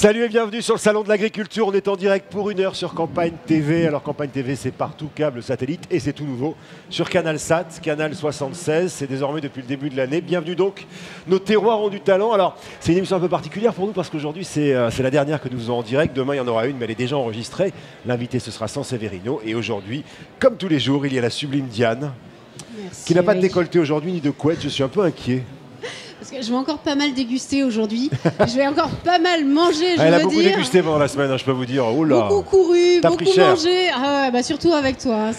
Salut et bienvenue sur le Salon de l'Agriculture. On est en direct pour 1 heure sur Campagne TV. Alors Campagne TV, c'est partout, câble, satellite, et c'est tout nouveau sur CanalSat, Canal 76. C'est désormais depuis le début de l'année. Bienvenue donc. Nos terroirs ont du talent. Alors c'est une émission un peu particulière pour nous parce qu'aujourd'hui c'est la dernière que nous faisons en direct. Demain il y en aura une, mais elle est déjà enregistrée. L'invité ce sera Sanseverino. Et aujourd'hui, comme tous les jours, il y a la sublime Diane. Merci, qui n'a pas de Eric. décolleté aujourd'hui ni de couette. Je suis un peu inquiet. Parce que je vais encore pas mal déguster aujourd'hui. Je vais encore pas mal manger, je Elle a veux beaucoup dire. dégusté pendant la semaine, hein, je peux vous dire. Oh là. Beaucoup couru, T'as beaucoup pris cher. mangé. Ah ouais, bah surtout avec toi. hein.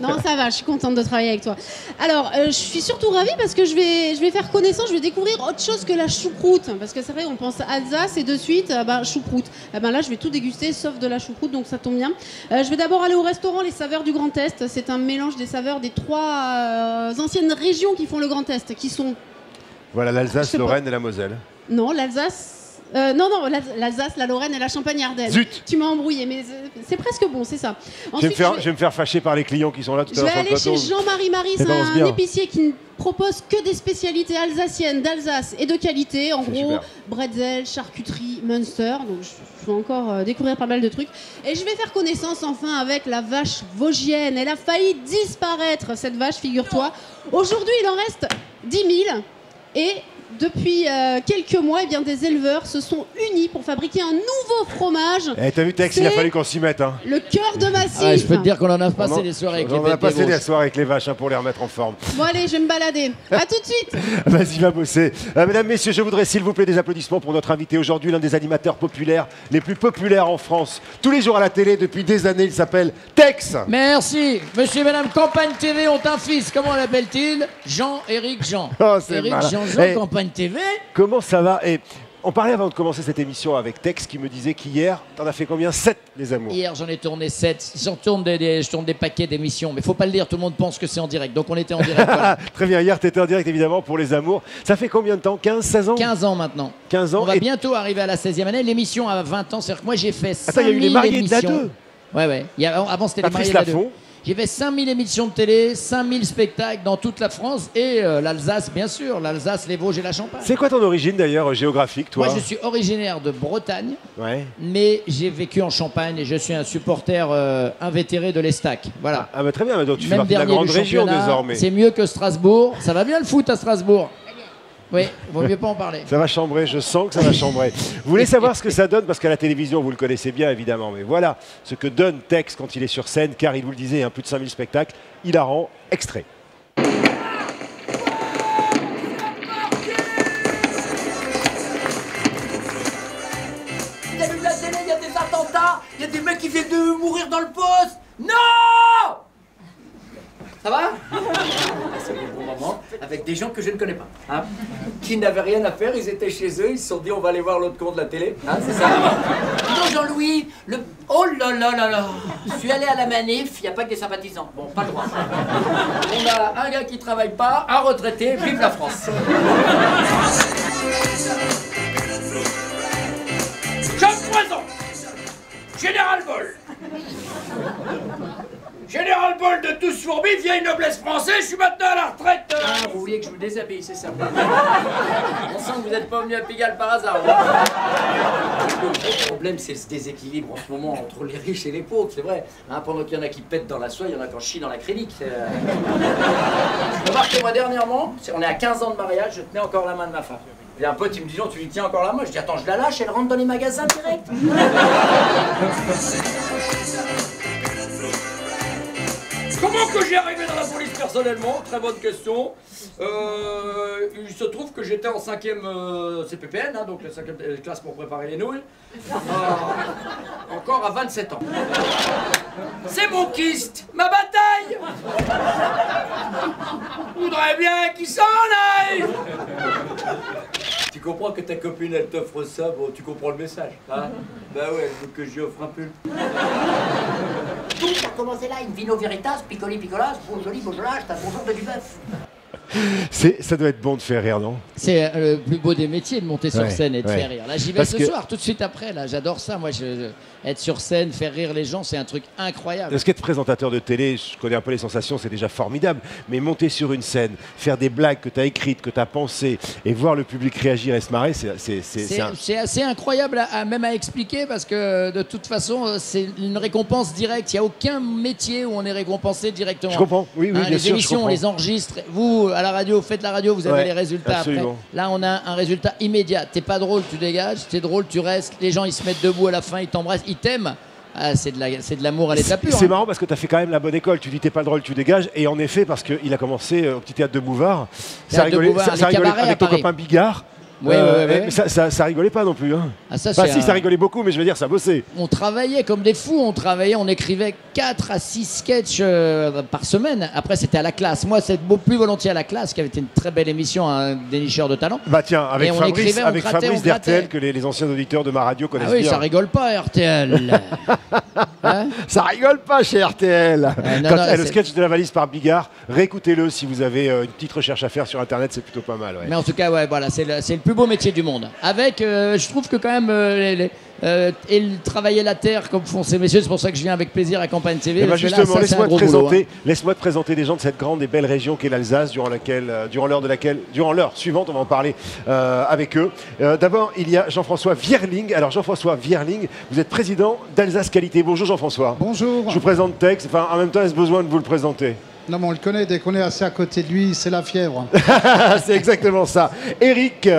Non, ça va, je suis contente de travailler avec toi. Alors, je suis surtout ravie parce que je vais faire connaissance, je vais découvrir autre chose que la choucroute. Parce que c'est vrai, on pense à Alsace et de suite, choucroute. Là, je vais tout déguster sauf de la choucroute, donc ça tombe bien. Je vais d'abord aller au restaurant Les Saveurs du Grand Est. C'est un mélange des saveurs des trois anciennes régions qui font le Grand Est, qui sont... Voilà Je l'Alsace, sais pas. Lorraine et la Moselle. Non, l'Alsace. L'Alsace, la Lorraine et la Champagne-Ardenne. Zut. Tu m'as embrouillé, mais c'est presque bon, c'est ça. Je vais, Ensuite, je vais me faire fâcher par les clients qui sont là tout à je l'heure vais sur le aller plateau. chez Jean-Marie Marie, Ça c'est commence un bien. épicier qui ne propose que des spécialités alsaciennes, d'Alsace et de qualité. En C'est gros, super. bretzel, charcuterie, Munster. Donc je vais encore découvrir pas mal de trucs. Et je vais faire connaissance enfin avec la vache vosgienne. Elle a failli disparaître, cette vache, figure-toi. Aujourd'hui, il en reste 10 000. Et depuis quelques mois, eh bien, des éleveurs se sont unis pour fabriquer un nouveau fromage. Eh, t'as vu Tex, il a C'est fallu qu'on s'y mette. Hein. le cœur de Massif. Ah, je peux te dire qu'on en a passé des soirées avec les On a bêtes passé des des Vosges. soirées avec les vaches hein, pour les remettre en forme. Bon allez, je vais me balader. À tout de suite. Vas-y, va bosser. Mesdames, messieurs, je voudrais s'il vous plaît des applaudissements pour notre invité aujourd'hui, l'un des animateurs populaires, les plus populaires en France. Tous les jours à la télé, depuis des années, il s'appelle Tex. Merci. Monsieur et Madame Campagne TV ont un fils. Comment l'appelle-t-il? Jean-Éric Jean. Oh, c'est Éric malin. Jean-Jean Eh. Campagne TV. Comment ça va? Et on parlait avant de commencer cette émission avec Tex qui me disait qu'hier, t'en as fait combien? 7, les amours. Hier, j'en ai tourné 7. Je tourne des paquets d'émissions. Mais faut pas le dire, tout le monde pense que c'est en direct. Donc on était en direct. Voilà. Très bien, hier, t'étais en direct évidemment pour les amours. Ça fait combien de temps? 15, 16 ans? 15 ans maintenant. 15 ans. On va Et- bientôt arriver à la 16e année. L'émission a 20 ans. C'est-à-dire que moi, j'ai fait 5000 Attends, il y a eu les mariés de la émissions. 2. Ouais. Avant, c'était les mariés Patrice de la 2. Laffont. J'ai fait 5000 émissions de télé, 5000 spectacles dans toute la France et l'Alsace, bien sûr. L'Alsace, les Vosges et la Champagne. C'est quoi ton origine d'ailleurs géographique, toi? Moi, je suis originaire de Bretagne, Ouais. mais j'ai vécu en Champagne et je suis un supporter invétéré de l'Estac. Voilà. Ah bah très bien, mais donc tu fais Même partie de la dernier grande du région championnat, désormais. c'est mieux que Strasbourg. Ça va bien le foot à Strasbourg? Oui, vaut mieux pas en parler. Ça va chambrer, je sens que ça va chambrer. Vous voulez savoir ce que ça donne? Parce qu'à la télévision, vous le connaissez bien évidemment, mais voilà ce que donne Tex quand il est sur scène, car il vous le disait, plus de 5000 spectacles, hilarant, extrait. Vous avez vu la télé, il y a des attentats, il y a des mecs qui viennent de mourir dans le poste. Non! Ça va? C'est le bon moment, avec des gens que je ne connais pas, hein, qui n'avaient rien à faire, ils étaient chez eux, ils se sont dit on va aller voir l'autre con de la télé, hein, c'est ça? Dis donc Jean-Louis, oh là là là là, je suis allé à la manif, il n'y a pas que des sympathisants, bon, pas le droit. On a un gars qui travaille pas, un retraité, vive la France. Jean Poison, Général Vol. Général Bol de tous fourmis, vieille noblesse française, je suis maintenant à la retraite. Ah, vous vouliez que je vous déshabille, c'est ça. On sent que vous n'êtes pas venu à Pigalle par hasard. Le problème, c'est ce déséquilibre en ce moment entre les riches et les pauvres, c'est vrai. Hein, pendant qu'il y en a qui pètent dans la soie, il y en a qui en chient dans la crénique. Remarquez, moi, dernièrement, on est à 15 ans de mariage, je tenais encore la main de ma femme. Il y a un pote, il me dit, non, tu lui tiens encore la main. Je dis, attends, je la lâche, elle rentre dans les magasins direct. Comment que j'y arrivé dans la police personnellement? Très bonne question. Il se trouve que j'étais en 5e CPPN, hein, donc la 5e classe pour préparer les nouilles. Encore à 27 ans. C'est mon kyste, ma bataille. Je voudrais bien qu'il s'en aille. Tu comprends que ta copine elle t'offre ça, bon tu comprends le message, hein? Bah ouais, elle veut que j'y offre un pull. Tout a commencé là, une vino veritas, picoli picolas, beau joli, beau gelage, t'as bonjour de du bœuf. Ça doit être bon de faire rire, non? C'est le plus beau des métiers de monter sur scène et de faire rire. Là, j'y vais Parce ce que- soir, tout de suite après. Là, j'adore ça. Moi, être sur scène, faire rire les gens, c'est un truc incroyable. Parce qu'être présentateur de télé, je connais un peu les sensations, c'est déjà formidable. Mais monter sur une scène, faire des blagues que tu as écrites, que tu as pensées, et voir le public réagir et se marrer, C'est assez incroyable même à expliquer parce que de toute façon, c'est une récompense directe. Il n'y a aucun métier où on est récompensé directement. Je comprends, oui, bien Les sûr, je émissions, on comprends. les enregistre. Vous, à la radio, faites la radio, vous avez Ouais, les résultats absolument. après. Là, on a un résultat immédiat. T'es pas drôle, tu dégages. T'es drôle, tu restes. Les gens, ils se mettent debout à la fin, ils t'embrassent, ils t'aiment. Ah, c'est de l'amour à l'état pur. C'est hein. marrant parce que tu as fait quand même la bonne école. Tu dis t'es pas drôle, tu dégages. Et en effet, parce qu'il a commencé au petit théâtre de Bouvard, ça Théâtre de rigolait, Bouvard, ça les rigolait cabarets à avec ton Paris. copain Bigard. Ouais, ouais. Mais ça rigolait pas non plus. Hein. Ah, ça, Enfin, c'est si, un- ça rigolait beaucoup, mais je veux dire, ça bossait. On travaillait comme des fous, on écrivait 4 à 6 sketchs par semaine. Après, c'était à la classe. Moi, c'est plus volontiers à la classe, qui avait été une très belle émission, un dénicheur de talent. Bah tiens, avec Et on Fabrice, écrivait, on avec grattait, Fabrice on grattait. d'RTL, que les anciens auditeurs de ma radio connaissent Ah oui, bien. ça rigole pas, RTL. Hein Ça rigole pas chez RTL. non, Quand non, le c'est- sketch de la valise par Bigard, réécoutez-le si vous avez une petite recherche à faire sur Internet, c'est plutôt pas mal. Ouais. Mais en tout cas, ouais, voilà, c'est le plus beau métier du monde. Avec, je trouve que quand même, travailler la terre comme font ces messieurs, c'est pour ça que je viens avec plaisir à Campagne TV. Eh ben parce que là, justement, ça, c'est laisse-moi un te, gros boulot, hein. laisse-moi te présenter des gens de cette grande et belle région qu'est l'Alsace, durant l'heure suivante, on va en parler avec eux. D'abord, il y a Jean-François Vierling. Alors Jean-François Vierling, vous êtes président d'Alsace Qualité. Bonjour Jean-François. Bonjour. Je vous présente Tex. Enfin, en même temps, est-ce besoin de vous le présenter? Non, mais on le connaît, dès qu'on est assez à côté de lui, c'est la fièvre. C'est exactement ça. Eric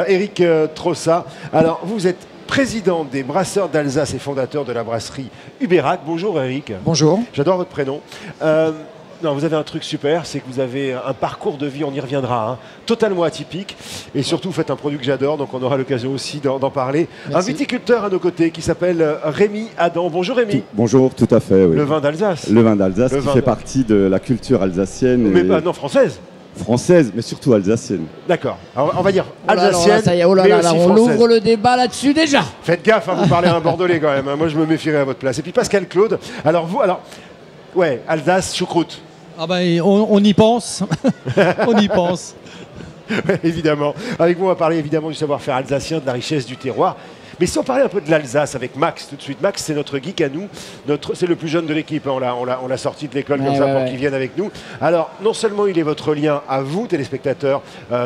Trossa. Alors, vous êtes président des Brasseurs d'Alsace et fondateur de la brasserie Uberac. Bonjour Eric. Bonjour. J'adore votre prénom. Non, vous avez un truc super, c'est que vous avez un parcours de vie, on y reviendra, hein, totalement atypique. Et surtout, vous faites un produit que j'adore, donc on aura l'occasion aussi d'en parler. Merci. Un viticulteur à nos côtés qui s'appelle Rémi Adam. Bonjour Rémi. Bonjour, tout à fait. Oui. Le vin d'Alsace. Le vin d'Alsace Le qui vin fait de- partie de la culture alsacienne Mais et non, française. française, mais surtout alsacienne. D'accord. Alors, on va dire Oh là là, alsacienne, ça y est, oh là mais là, aussi là, on française. ouvre le débat là-dessus déjà. Faites gaffe, hein, vous parlez à un Bordelais quand même. Hein. Moi, je me méfierais à votre place. Et puis Pascal Claude. Alors vous, ouais, Alsace, choucroute. Ah ben, on y pense. On y pense. Évidemment. Avec vous, on va parler évidemment du savoir-faire alsacien, de la richesse du terroir. Mais si on parlait un peu de l'Alsace avec Max tout de suite. Max, c'est notre geek à nous. C'est le plus jeune de l'équipe. Hein. On l'a sorti de l'école comme Ouais, ça ouais, pour ouais. qu'il vienne avec nous. Alors, non seulement il est votre lien à vous, téléspectateurs,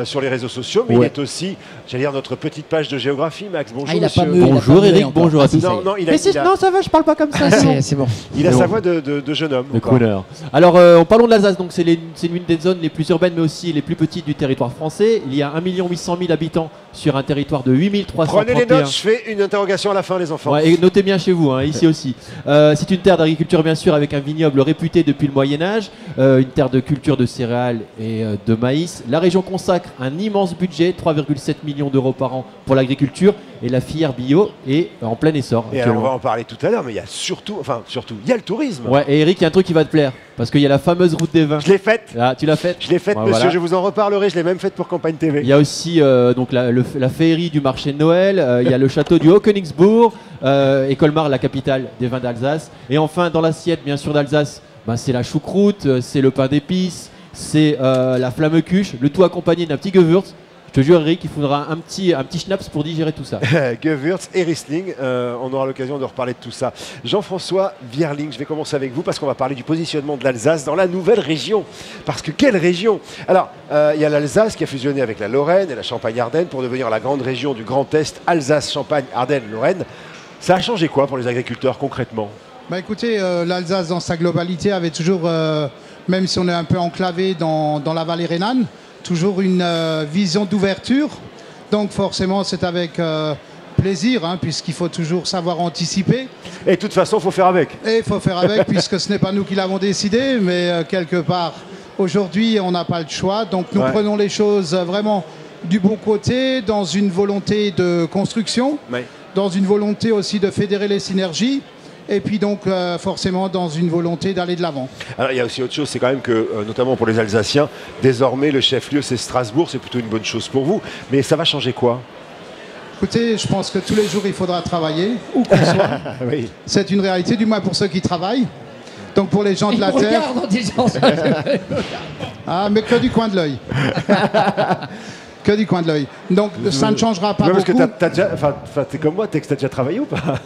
sur les réseaux sociaux, mais il est aussi, j'allais dire, notre petite page de géographie. Max, bonjour. Ah, il a monsieur. pas mué, il a Bonjour pas mué Eric, encore. bonjour à tous. Non, non, il a, Mais si, il a- non, ça va, je parle pas comme ça. Ah, c'est bon. c'est bon. il a C'est sa bon. voix de jeune homme. Le encore. crooner. Alors, parlons de l'Alsace. Donc, c'est l'une des zones les plus urbaines, mais aussi les plus petites du territoire français. Il y a 1 800 000 habitants sur un territoire de 8331. Prenez les notes, je fais une interrogation à la fin, les enfants. Ouais, et notez bien chez vous, hein, ici aussi. C'est une terre d'agriculture, bien sûr, avec un vignoble réputé depuis le Moyen-Âge, une terre de culture de céréales et de maïs. La région consacre un immense budget, 3,7 millions d'euros par an pour l'agriculture, et la filière bio est en plein essor. Et alors, on actuellement. va en parler tout à l'heure, mais il y a surtout, il y a le tourisme. Ouais, et Eric, il y a un truc qui va te plaire, parce qu'il y a la fameuse route des vins. Je l'ai faite. Ah, tu l'as faite. Je l'ai faite, Ouais, monsieur, voilà. je vous en reparlerai, je l'ai même faite pour Campagne TV. Il y a aussi donc la féerie du marché de Noël, il y a le château du Haut-Königsbourg, et Colmar, la capitale des vins d'Alsace. Et enfin, dans l'assiette, bien sûr, d'Alsace, c'est la choucroute, c'est le pain d'épices, c'est la flamme-cuche, le tout accompagné d'un petit Gewürz. Je te jure, Eric, il faudra un petit schnapps pour digérer tout ça. Gewürz et Riesling, on aura l'occasion de reparler de tout ça. Jean-François Vierling, je vais commencer avec vous parce qu'on va parler du positionnement de l'Alsace dans la nouvelle région. Parce que quelle région? Alors, il y a l'Alsace qui a fusionné avec la Lorraine et la Champagne-Ardenne pour devenir la grande région du Grand Est, Alsace, Champagne, Ardennes, Lorraine. Ça a changé quoi pour les agriculteurs concrètement? Bah écoutez, l'Alsace dans sa globalité avait toujours, même si on est un peu enclavé dans la vallée rhénane, toujours une vision d'ouverture. Donc forcément, c'est avec plaisir, hein, puisqu'il faut toujours savoir anticiper. Et de toute façon, il faut faire avec. Et il faut faire avec, puisque ce n'est pas nous qui l'avons décidé, mais quelque part, aujourd'hui, on n'a pas le choix. Donc nous Ouais. prenons les choses vraiment du bon côté, dans une volonté de construction, Ouais. dans une volonté aussi de fédérer les synergies, et puis donc forcément dans une volonté d'aller de l'avant. Alors il y a aussi autre chose, c'est quand même que, notamment pour les Alsaciens, désormais le chef-lieu c'est Strasbourg, c'est plutôt une bonne chose pour vous. Mais ça va changer quoi? Écoutez, je pense que tous les jours il faudra travailler, où qu'on soit. Oui. C'est une réalité, du moins pour ceux qui travaillent. Donc pour les gens de Il la me Terre... regarde en disant ça. Ah, mais que du coin de l'œil. Que du coin de l'œil. Donc ça ne changera pas Ouais, parce que beaucoup. t'as déjà, enfin, t'es comme moi, Tex, t'as déjà travaillé ou pas?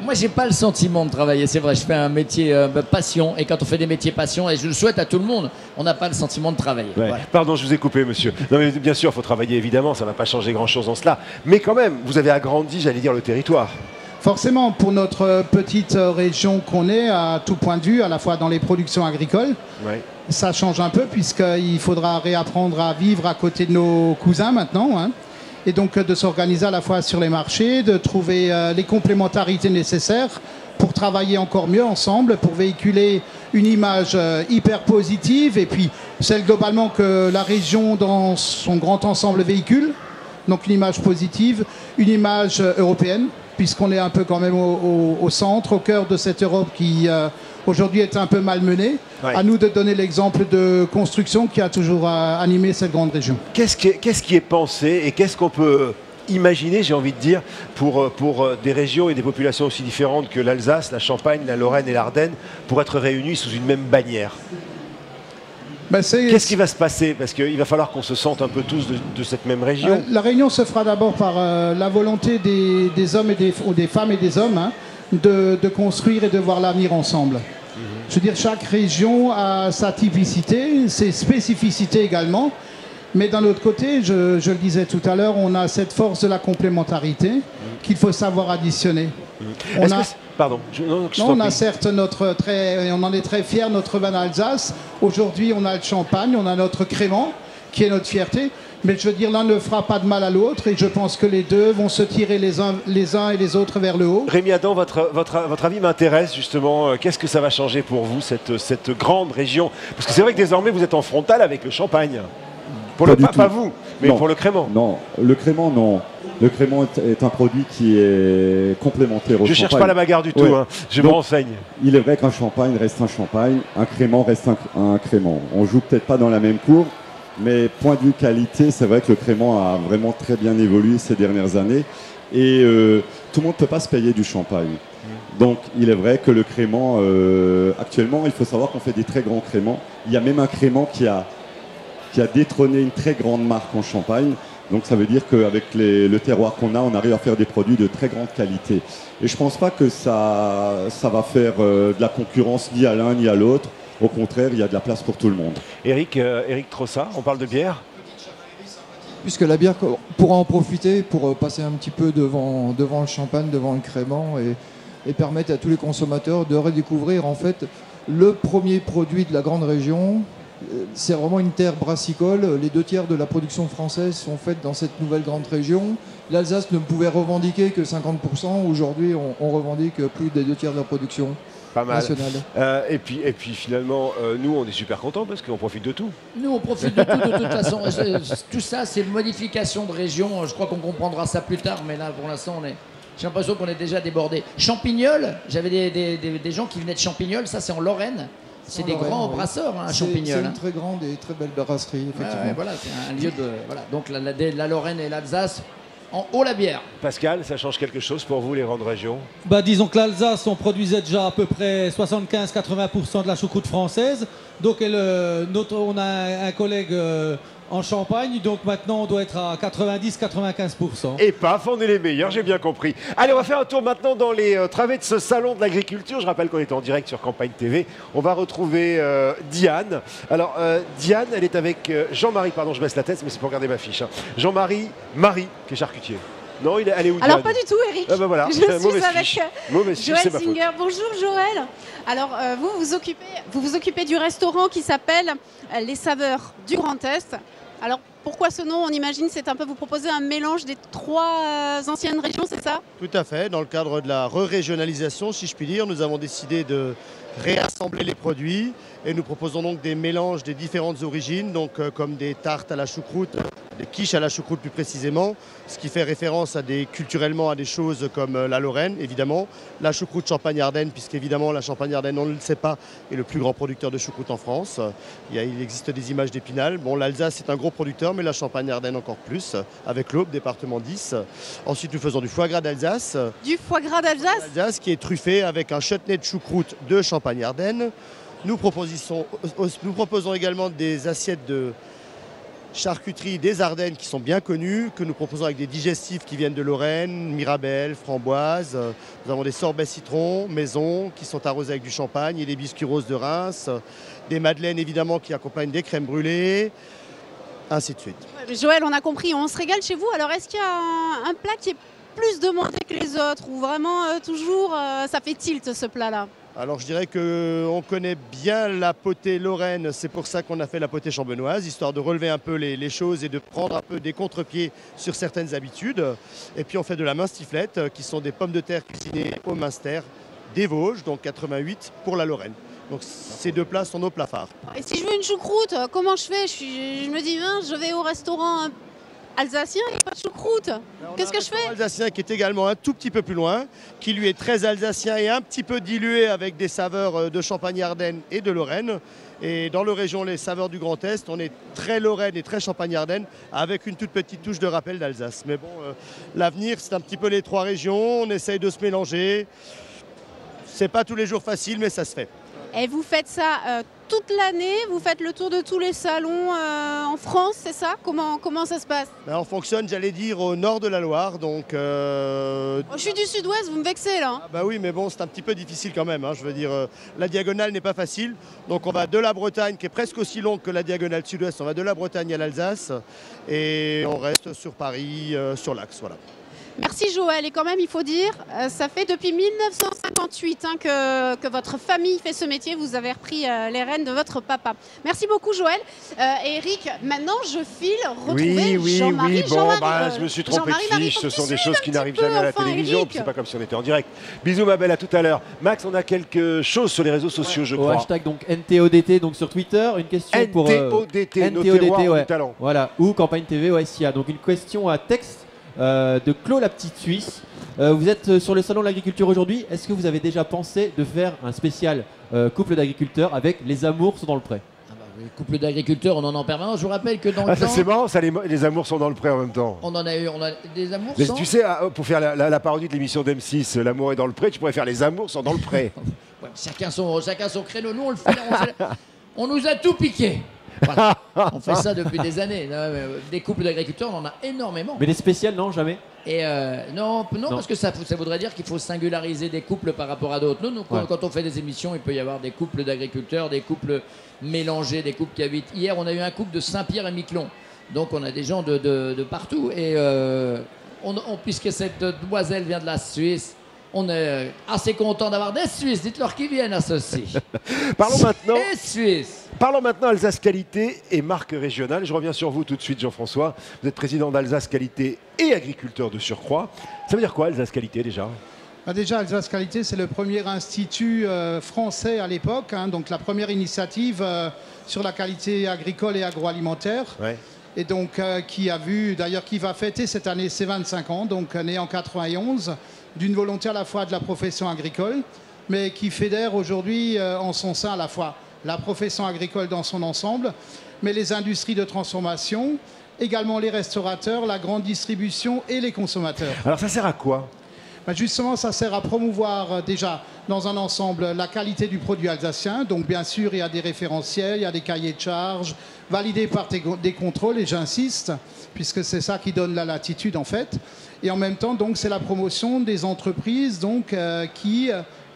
Moi, j'ai pas le sentiment de travailler, c'est vrai. Je fais un métier passion, et quand on fait des métiers passion, et je le souhaite à tout le monde, on n'a pas le sentiment de travailler. Ouais. Voilà. Pardon, je vous ai coupé, monsieur. Non, mais bien sûr, il faut travailler, évidemment, ça ne va pas changer grand-chose en cela. Mais quand même, vous avez agrandi, j'allais dire, le territoire. Forcément, pour notre petite région qu'on est, à tout point de vue, à la fois dans les productions agricoles, Ouais. ça change un peu puisqu'il faudra réapprendre à vivre à côté de nos cousins maintenant. Hein. Et donc de s'organiser à la fois sur les marchés, de trouver les complémentarités nécessaires pour travailler encore mieux ensemble, pour véhiculer une image hyper positive et puis celle globalement que la région dans son grand ensemble véhicule. Donc une image positive, une image européenne, puisqu'on est un peu quand même au centre, au cœur de cette Europe qui aujourd'hui est un peu malmenée. Ouais. À nous de donner l'exemple de construction qui a toujours animé cette grande région. Qu'est-ce qui est pensé et qu'est-ce qu'on peut imaginer, j'ai envie de dire, pour des régions et des populations aussi différentes que l'Alsace, la Champagne, la Lorraine et l'Ardenne, pour être réunies sous une même bannière? Qu'est-ce qui va se passer? Parce qu'il va falloir qu'on se sente un peu tous de cette même région. La réunion se fera d'abord par la volonté des hommes ou des femmes et des hommes hein, de construire et de voir l'avenir ensemble. Je veux dire, chaque région a sa typicité, ses spécificités également. Mais d'un autre côté, je le disais tout à l'heure, on a cette force de la complémentarité qu'il faut savoir additionner. Pardon. On a certes on en est très fiers, notre vin d'Alsace. Aujourd'hui, on a le champagne, on a notre crément, qui est notre fierté. Mais je veux dire, l'un ne fera pas de mal à l'autre et je pense que les deux vont se tirer les uns et les autres vers le haut. Rémi Adam, votre avis m'intéresse justement. Qu'est-ce que ça va changer pour vous, cette grande région? Parce que c'est vrai que désormais, vous êtes en frontal avec le champagne. Pas vous, mais non. Pour le crément. Non, le crément, non. Le crément est un produit qui est complémentaire au champagne. Je cherche pas la bagarre du tout, hein. Je me renseigne. Il est vrai qu'un champagne reste un champagne, un crément reste un crément. On joue peut-être pas dans la même cour, mais point de vue qualité, c'est vrai que le crément a vraiment très bien évolué ces dernières années. Et tout le monde ne peut pas se payer du champagne. Donc il est vrai que le crément, actuellement, il faut savoir qu'on fait des très grands créments. Il y a même un crément qui a détrôné une très grande marque en Champagne. Donc ça veut dire qu'avec le terroir qu'on a, on arrive à faire des produits de très grande qualité. Et je ne pense pas que ça va faire de la concurrence ni à l'un ni à l'autre. Au contraire, il y a de la place pour tout le monde. Éric Trossat, on parle de bière? Puisque la bière pourra en profiter pour passer un petit peu devant le champagne, devant le crément et permettre à tous les consommateurs de redécouvrir en fait le premier produit de la grande région. C'est vraiment une terre brassicole. Les 2 tiers de la production française sont faites dans cette nouvelle grande région. L'Alsace ne pouvait revendiquer que 50%. Aujourd'hui, on revendique plus des 2 tiers de la production nationale. Et puis finalement, nous, on est super contents parce qu'on profite de tout. Nous, on profite de tout de toute façon. Tout ça, c'est une modification de région. Je crois qu'on comprendra ça plus tard, mais là, pour l'instant, j'ai l'impression qu'on est déjà débordé. Champignol, j'avais des gens qui venaient de Champignol. Ça, c'est en Lorraine. C'est des grands brasseurs, hein, à Champignol. C'est une très grande et très belle brasserie, effectivement. Ouais, voilà, c'est un lieu de... Voilà. Donc la Lorraine et l'Alsace, en haut la bière. Pascal, ça change quelque chose pour vous, les grandes régions? Disons que l'Alsace, on produisait déjà à peu près 75-80% de la choucroute française. Donc on a un collègue en Champagne, donc maintenant on doit être à 90-95%. Et paf, on est les meilleurs, j'ai bien compris. Allez, on va faire un tour maintenant dans les travées de ce salon de l'agriculture. Je rappelle qu'on est en direct sur Campagne TV. On va retrouver Diane. Alors, Diane, elle est avec Jean-Marie, pardon, je baisse la tête, mais c'est pour regarder ma fiche. Hein. Jean-Marie, qui est charcutier. Non, elle est où, Diane? Alors pas du tout, Eric. Ah bah voilà, je suis avec Joël Singer. Bonjour Joël. Alors vous vous occupez du restaurant qui s'appelle Les Saveurs du Grand Est. Alors pourquoi ce nom? On imagine c'est un peu vous proposer un mélange des 3 anciennes régions, c'est ça? Tout à fait. Dans le cadre de la re-régionalisation, si je puis dire, nous avons décidé de réassembler les produits et nous proposons donc des mélanges des différentes origines, donc comme des tartes à la choucroute, des quiches à la choucroute plus précisément, ce qui fait référence culturellement à des choses comme la Lorraine, évidemment, la choucroute Champagne-Ardenne, puisqu'évidemment la Champagne-Ardenne, on ne le sait pas, est le plus grand producteur de choucroute en France. Il existe des images d'Épinal. Bon, l'Alsace est un gros producteur, mais la Champagne-Ardenne encore plus, avec l'Aube, département 10. Ensuite, nous faisons du foie gras d'Alsace. Du foie gras d'Alsace? Qui est truffé avec un chutney de choucroute de Champagne Champagne-Ardenne. Nous proposons également des assiettes de charcuterie des Ardennes qui sont bien connues, que nous proposons avec des digestifs qui viennent de Lorraine, Mirabelle, framboise. Nous avons des sorbets citron, maison, qui sont arrosés avec du champagne, et des biscuits roses de Reims, des madeleines évidemment qui accompagnent des crèmes brûlées, ainsi de suite. Joël, on a compris, on se régale chez vous. Alors est-ce qu'il y a un plat qui est plus demandé que les autres ou vraiment toujours ça fait tilt ce plat-là? Alors je dirais qu'on connaît bien la potée lorraine, c'est pour ça qu'on a fait la potée champenoise, histoire de relever un peu les choses et de prendre un peu des contre-pieds sur certaines habitudes. Et puis on fait de la mince-tiflette, qui sont des pommes de terre cuisinées au minster des Vosges, donc 88 pour la Lorraine. Donc ces deux plats sont nos plats phares. Et si je veux une choucroute, comment je fais? Je me dis, mince, je vais au restaurant alsacien, il n'y a pas de choucroute. Qu'est-ce que je fais? Alsacien qui est également un tout petit peu plus loin, qui lui est très alsacien et un petit peu dilué avec des saveurs de Champagne-Ardenne et de Lorraine. Et dans la région, les saveurs du Grand Est, on est très Lorraine et très Champagne-Ardenne avec une toute petite touche de rappel d'Alsace. Mais bon, l'avenir, c'est un petit peu les trois régions, on essaye de se mélanger. C'est pas tous les jours facile, mais ça se fait. Et vous faites ça toute l'année? Vous faites le tour de tous les salons en France, c'est ça? Comment ça se passe? On fonctionne, j'allais dire, au nord de la Loire. Donc, je suis du sud-ouest, vous me vexez là. Ah bah oui, mais bon, c'est un petit peu difficile quand même. Je veux dire, la diagonale n'est pas facile. Donc on va de la Bretagne, qui est presque aussi longue que la diagonale sud-ouest, on va de la Bretagne à l'Alsace. Et on reste sur Paris, sur l'Axe, voilà. Merci Joël, et quand même il faut dire, ça fait depuis 1958 que votre famille fait ce métier, vous avez repris les rênes de votre papa. Merci beaucoup Joël. Et Eric, maintenant je file retrouver Jean-Marie. Bon, je me suis trompé de fiche, ce sont des choses qui n'arrivent jamais à la télévision, c'est pas comme si on était en direct. Bisous ma belle, à tout à l'heure. Max, on a quelque chose sur les réseaux sociaux, je crois. Au hashtag donc NTODT donc sur Twitter, une question pour NTODT, nos terroirs du talent. Voilà, ou Campagne TV ou SIA. Donc une question à texte de Claude la petite Suisse. Vous êtes sur le salon de l'agriculture aujourd'hui. Est-ce que vous avez déjà pensé de faire un spécial couple d'agriculteurs avec Les Amours sont dans le pré? Les couples d'agriculteurs, on en a en permanence. Je vous rappelle que dans le temps... C'est marrant, ça, les amours sont dans le pré en même temps. On en a eu, on a des amours mais sans... Tu sais, pour faire la parodie de l'émission d'M6, L'amour est dans le pré, tu pourrais faire Les Amours sont dans le pré. Ouais, chacun son créneau. Nous, on le fait. On nous a tout piqué. Voilà. On fait ça depuis des années. Des couples d'agriculteurs, on en a énormément. Mais des spéciales, non, jamais? Et non, parce que ça voudrait dire qu'il faut singulariser des couples par rapport à d'autres. Nous, quand on fait des émissions, il peut y avoir des couples d'agriculteurs, des couples mélangés, des couples qui habitent. Hier, on a eu un couple de Saint-Pierre et Miquelon. Donc, on a des gens de partout. Et puisque cette demoiselle vient de la Suisse, on est assez content d'avoir des Suisses. Dites-leur qu'ils viennent à ceci. Parlons maintenant. Des Suisses. Parlons maintenant Alsace Qualité et marque régionale. Je reviens sur vous tout de suite, Jean-François. Vous êtes président d'Alsace Qualité et agriculteur de surcroît. Ça veut dire quoi, Alsace Qualité, déjà? Déjà, Alsace Qualité, c'est le premier institut français à l'époque, donc la première initiative sur la qualité agricole et agroalimentaire. Ouais. Et donc, qui va fêter cette année ses 25 ans, donc né en 91, d'une volonté à la fois de la profession agricole, mais qui fédère aujourd'hui en son sein à la fois la profession agricole dans son ensemble, mais les industries de transformation, également les restaurateurs, la grande distribution et les consommateurs. Alors ça sert à quoi? Justement, ça sert à promouvoir déjà dans un ensemble la qualité du produit alsacien. Donc bien sûr, il y a des référentiels, il y a des cahiers de charges validés par des contrôles, et j'insiste, puisque c'est ça qui donne la latitude en fait. Et en même temps, donc, c'est la promotion des entreprises donc, qui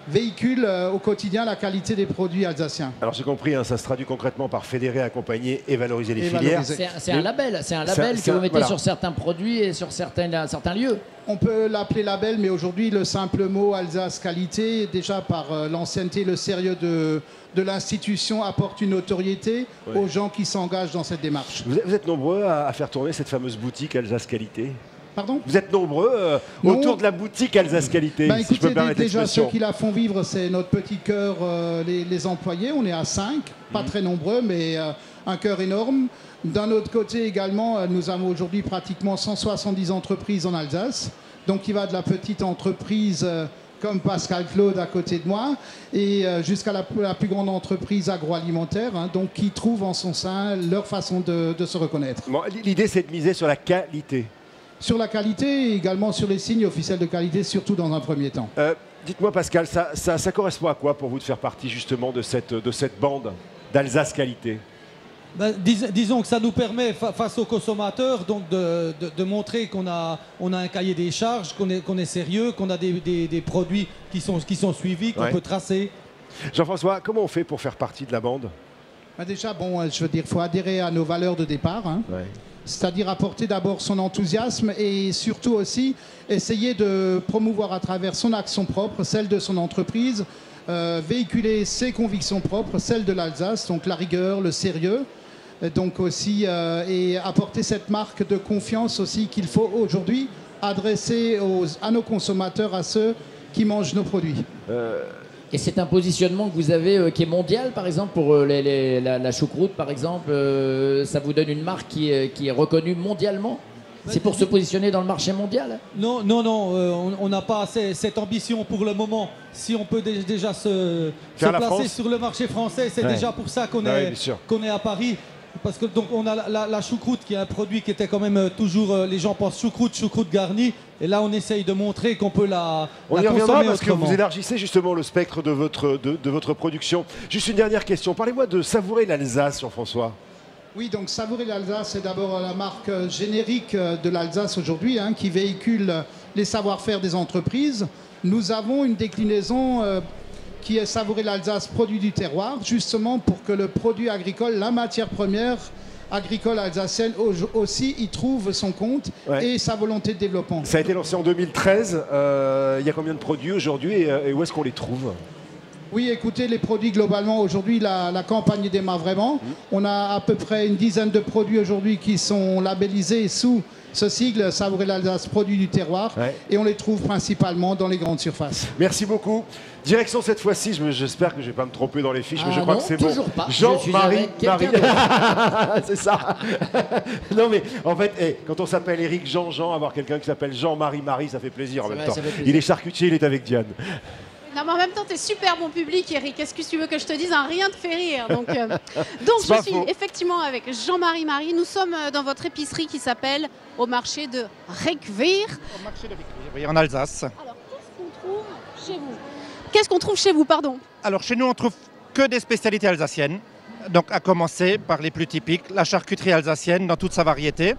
véhiculent au quotidien la qualité des produits alsaciens. Alors j'ai compris, ça se traduit concrètement par fédérer, accompagner et valoriser les filières. C'est un label, que vous mettez sur certains produits et sur certains lieux. On peut l'appeler label, mais aujourd'hui, le simple mot Alsace Qualité, déjà par l'ancienneté, le sérieux de l'institution, apporte une notoriété aux gens qui s'engagent dans cette démarche. Vous êtes nombreux à faire tourner cette fameuse boutique Alsace Qualité? Pardon? Vous êtes nombreux autour de la boutique Alsace Qualité, écoutez, si je peux me permettre déjà, l'expression. ceux qui la font vivre, c'est notre petit cœur, les employés. On est à 5, pas très nombreux, mais un cœur énorme. D'un autre côté également, nous avons aujourd'hui pratiquement 170 entreprises en Alsace. Donc, qui va de la petite entreprise comme Pascal Claude à côté de moi, et jusqu'à la plus grande entreprise agroalimentaire, donc qui trouve en son sein leur façon de se reconnaître. Bon, l'idée, c'est de miser sur la qualité. Sur la qualité et également sur les signes officiels de qualité, surtout dans un premier temps. Dites-moi Pascal, ça correspond à quoi pour vous de faire partie justement de cette bande d'Alsace Qualité? Ben, disons que ça nous permet, face aux consommateurs, donc de montrer qu'on a un cahier des charges, qu'on est sérieux, qu'on a des produits qui sont suivis, qu'on peut tracer. Jean-François, comment on fait pour faire partie de la bande? Ben déjà, bon, je veux dire, il faut adhérer à nos valeurs de départ. Hein. C'est-à-dire apporter d'abord son enthousiasme et surtout aussi essayer de promouvoir à travers son action propre, celle de son entreprise, véhiculer ses convictions propres, celles de l'Alsace, donc la rigueur, le sérieux, donc aussi, et apporter cette marque de confiance aussi qu'il faut aujourd'hui adresser à nos consommateurs, à ceux qui mangent nos produits. Et c'est un positionnement que vous avez qui est mondial, par exemple, pour la choucroute, par exemple, ça vous donne une marque qui est reconnue mondialement? C'est pour se positionner dans le marché mondial? Non, on n'a pas cette ambition pour le moment. Si on peut déjà se placer sur le marché français, c'est déjà pour ça qu'on est à Paris. Parce que donc on a la choucroute qui est un produit qui était quand même toujours, les gens pensent choucroute garnie, et là on essaye de montrer qu'on peut la on y reviendra parce autrement. que vous élargissez justement le spectre de votre production. Juste une dernière question, parlez-moi de Savourer l'Alsace, Jean-François. Oui, donc Savourer l'Alsace, c'est d'abord la marque générique de l'Alsace aujourd'hui, hein, qui véhicule les savoir-faire des entreprises. Nous avons une déclinaison qui est Savourer l'Alsace, produit du terroir, justement pour que le produit agricole, la matière première agricole alsacienne aussi y trouve son compte et sa volonté de développement. Ça a été lancé en 2013, il y a combien de produits aujourd'hui et où est-ce qu'on les trouve? Oui, écoutez, les produits globalement, aujourd'hui, la campagne démarre vraiment. On a à peu près une dizaine de produits aujourd'hui qui sont labellisés sous ce sigle Savourer l'Alsace, produit du terroir, et on les trouve principalement dans les grandes surfaces. Merci beaucoup. Direction cette fois-ci, j'espère que je ne vais pas me tromper dans les fiches, mais je crois que c'est bon. Jean-Marie Marie. C'est ça. Non mais en fait, quand on s'appelle Eric Jean, avoir quelqu'un qui s'appelle Jean-Marie Marie, ça fait plaisir en même temps. Il est charcutier, il est avec Diane. Non, mais en même temps, t'es super bon public, Eric. Qu'est-ce que tu veux que je te dise? Rien ne fait rire. Donc je suis effectivement avec Jean-Marie Marie. Nous sommes dans votre épicerie qui s'appelle au marché de Requewihr. Au marché de Requewihr, oui, en Alsace. Alors, qu'est-ce qu'on trouve chez vous, pardon? Alors, chez nous, on trouve que des spécialités alsaciennes. Donc, à commencer par les plus typiques, la charcuterie alsacienne dans toute sa variété.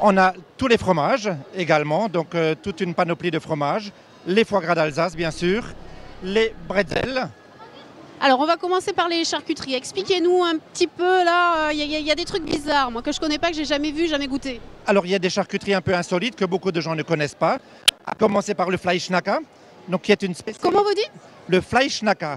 On a tous les fromages également, donc toute une panoplie de fromages. Les foie gras d'Alsace, bien sûr. Les bretzels. Alors, on va commencer par les charcuteries. Expliquez-nous un petit peu, là, il y a des trucs bizarres, moi, que je connais pas, que j'ai jamais vu, jamais goûté. Alors, il y a des charcuteries un peu insolites que beaucoup de gens ne connaissent pas. À commencer par le Fleischnacker, donc qui est une spécialité. Comment vous dites? Le Fleischnacker.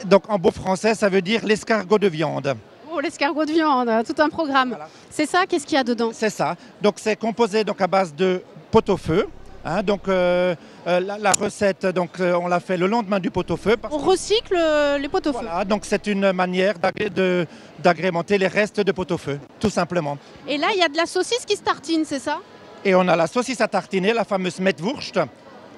Donc, en beau français, ça veut dire l'escargot de viande. Oh, l'escargot de viande, tout un programme. Voilà. C'est ça? Qu'est-ce qu'il y a dedans? C'est ça. Donc, c'est composé donc, à base de pot-au-feu. Hein, donc la recette, donc, on l'a fait le lendemain du pot-au-feu. On recycle les pot-au-feu. Voilà, donc c'est une manière d'agrémenter les restes de pot-au-feu, tout simplement. Et là, il y a de la saucisse qui se tartine, c'est ça? Et on a la saucisse à tartiner, la fameuse Mettwurst,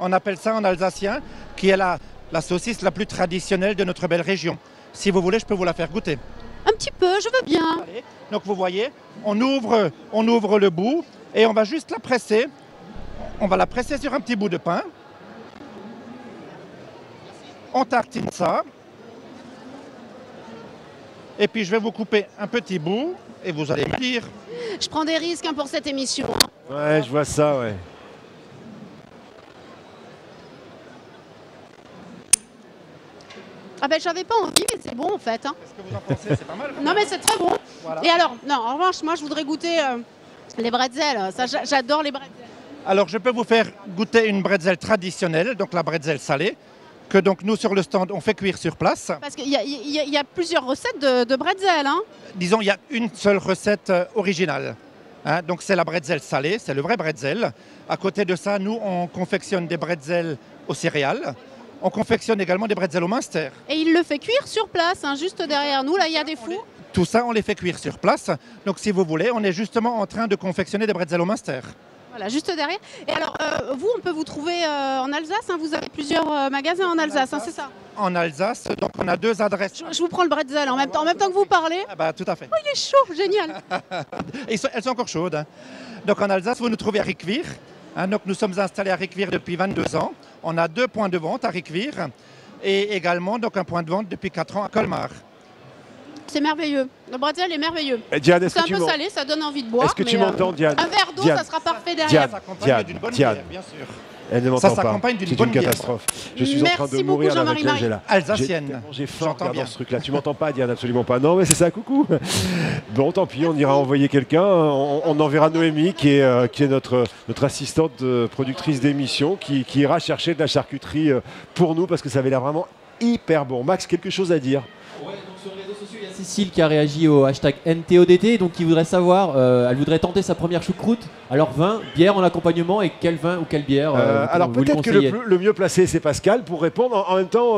on appelle ça en alsacien, qui est la saucisse la plus traditionnelle de notre belle région. Si vous voulez, je peux vous la faire goûter. Un petit peu, je veux bien. Allez. Donc vous voyez, on ouvre le bout et on va juste la presser. On va la presser sur un petit bout de pain. On tartine ça. Et puis je vais vous couper un petit bout et vous allez me dire. Je prends des risques pour cette émission. Ouais, je vois ça, ouais. Ah ben j'avais pas envie, mais c'est bon en fait. Hein. Qu'est-ce que vous en pensez? C'est pas mal. Non mais c'est très bon. Voilà. Et alors, non, en revanche, moi je voudrais goûter les bretzels. Ça, j'adore les bretzels. Alors, je peux vous faire goûter une bretzel traditionnelle, donc la bretzel salée, que donc nous, sur le stand, on fait cuire sur place. Parce qu'il y a plusieurs recettes de bretzel, hein? Disons, il y a une seule recette originale. Hein, donc, c'est la bretzel salée, c'est le vrai bretzel. À côté de ça, nous, on confectionne des bretzels aux céréales. On confectionne également des bretzels au Münster. Et il le fait cuire sur place, hein, juste derrière nous. Là, il y a des fours. Tout ça, on les fait cuire sur place. Donc, si vous voulez, on est justement en train de confectionner des bretzels au Münster. Voilà, juste derrière. Et alors, vous, on peut vous trouver en Alsace, hein, vous avez plusieurs magasins en Alsace, hein, c'est ça? En Alsace, donc on a 2 adresses. Je vous prends le bretzel en même temps que vous parlez. Ah bah, tout à fait. Oh, il est chaud, génial. Elles sont encore chaudes. Hein. Donc en Alsace, vous nous trouvez à Requewihr, Donc nous sommes installés à Ricvire depuis 22 ans. On a 2 points de vente à Ricvire et également donc un point de vente depuis 4 ans à Colmar. C'est merveilleux. Le bretzel est merveilleux. Diane, est-ce C'est que un tu peu m'en- salé, ça donne envie de boire. Est-ce que tu mais, m'entends, Diane? Un verre d'eau, Diane. ça sera parfait derrière. Diane, Diane, Bien sûr. Elle ne Ça m'entend pas. s'accompagne d'une C'est bonne une bière. catastrophe. Je suis Merci en train de beaucoup, mourir là avec Jean-Marie elle. J'ai la- Alsacienne. J'ai fort J'entends là, bien. dans ce truc-là. Tu m'entends pas, Diane? Absolument pas. Non, mais c'est ça, coucou. Bon, tant pis, on ira envoyer quelqu'un. On enverra Noémie, qui est notre assistante productrice d'émission, qui ira chercher de la charcuterie pour nous, parce que ça avait l'air vraiment hyper bon. Max, quelque chose à dire? Ouais, donc sur les réseaux sociaux, il y a Cécile qui a réagi au hashtag NTODT, donc qui voudrait savoir, elle voudrait tenter sa première choucroute. Alors vin, bière en accompagnement, et quel vin ou quelle bière Alors vous lui peut-être que conseillez? le mieux placé, c'est Pascal pour répondre. En même temps,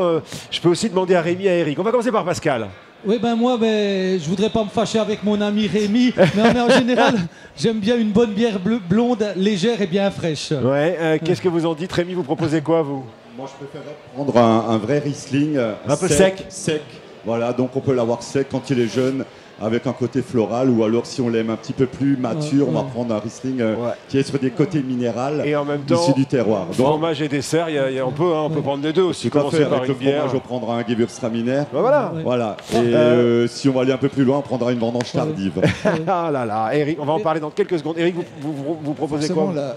je peux aussi demander à Rémi et à Eric. On va commencer par Pascal. Oui, ben moi, je voudrais pas me fâcher avec mon ami Rémi, mais en général, j'aime bien une bonne bière blonde, légère et bien fraîche. Ouais, qu'est-ce que vous en dites? Rémi, vous proposez quoi, vous? Moi, je préférerais prendre un vrai Riesling. Un peu sec. Sec. Voilà, donc on peut l'avoir sec quand il est jeune, avec un côté floral, ou alors si on l'aime un petit peu plus mature, on va prendre un Riesling qui est sur des côtés minérales, Et en même temps, issus du terroir. Donc, fromage et dessert, on peut prendre les deux aussi. tout à fait, Commencer par avec une le bière. fromage, on prendra un Gewürztraminer. Ben voilà. Voilà. Et si on va aller un peu plus loin, on prendra une vendange tardive. Ah là là, Eric, on va en parler dans quelques secondes. Eric, vous proposez Forcément, quoi?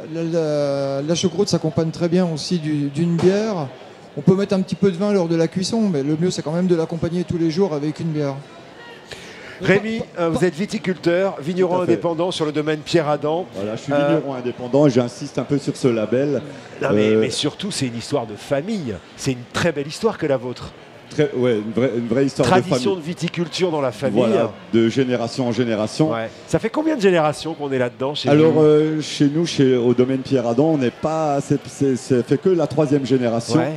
la choucroute s'accompagne très bien aussi d'une bière. On peut mettre un petit peu de vin lors de la cuisson, mais le mieux c'est quand même de l'accompagner tous les jours avec une bière. Rémi, vous êtes viticulteur, vigneron Tout à fait. indépendant sur le domaine Pierre Adam. Voilà, je suis vigneron indépendant et j'insiste un peu sur ce label. Non, mais surtout, c'est une histoire de famille. C'est une très belle histoire que la vôtre. Une vraie histoire de Tradition famille. de viticulture dans la famille. Voilà, de génération en génération. Ouais. Ça fait combien de générations qu'on est là-dedans chez Alors, vous? chez nous, au domaine Pierre Adam, on n'est pas. C'est fait que la 3e génération. Ouais.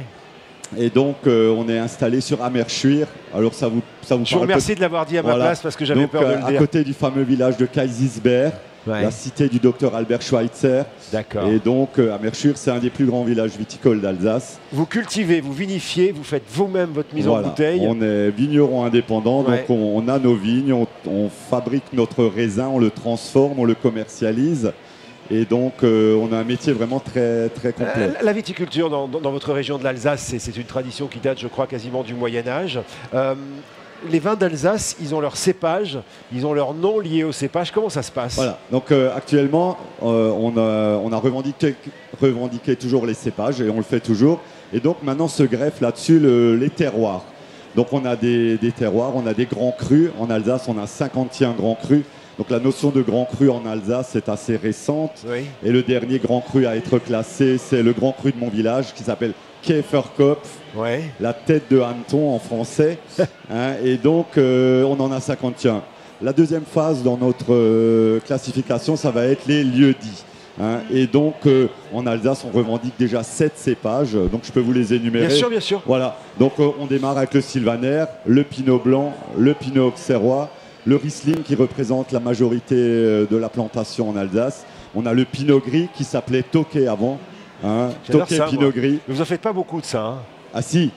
Et donc, on est installé sur Amerschuir. Alors, ça vous Je vous parle remercie peut- de l'avoir dit à ma place parce que j'avais Donc, peur de le à dire. côté du fameux village de Kaisersberg, Ouais. la cité du docteur Albert Schweitzer. D'accord. Et donc, Amerschuir, c'est un des plus grands villages viticoles d'Alsace. Vous cultivez, vous vinifiez, vous faites vous-même votre mise en Voilà. bouteille. On est vigneron indépendant, Ouais. donc on a nos vignes, on fabrique notre raisin, on le transforme, on le commercialise. Et donc, on a un métier vraiment très, très complet. La viticulture dans votre région de l'Alsace, c'est une tradition qui date, je crois, quasiment du Moyen-Âge. Les vins d'Alsace, ils ont leur cépage, ils ont leur nom lié au cépage. Comment ça se passe? Voilà, donc actuellement, on a revendiqué toujours les cépages et on le fait toujours. Et donc maintenant se greffe là-dessus les terroirs. Donc on a des terroirs, on a des grands crus. En Alsace, on a 51 grands crus. Donc la notion de grand cru en Alsace est assez récente. Oui. Et le dernier grand cru à être classé, c'est le grand cru de mon village qui s'appelle Käferkopf. Ouais. La tête de hanneton en français. Hein, et donc, on en a 51. La deuxième phase dans notre classification, ça va être les lieux-dits. Hein, et donc, en Alsace, on revendique déjà 7 cépages. Donc, je peux vous les énumérer. Bien sûr, bien sûr. Voilà. Donc, on démarre avec le Sylvaner, le Pinot Blanc, le Pinot Auxerrois, le Riesling qui représente la majorité de la plantation en Alsace. On a le Pinot Gris qui s'appelait Tokay avant. Hein, J'adore Tokay ça, Pinot moi. Gris. Mais vous en faites pas beaucoup de ça. Hein. Ah si,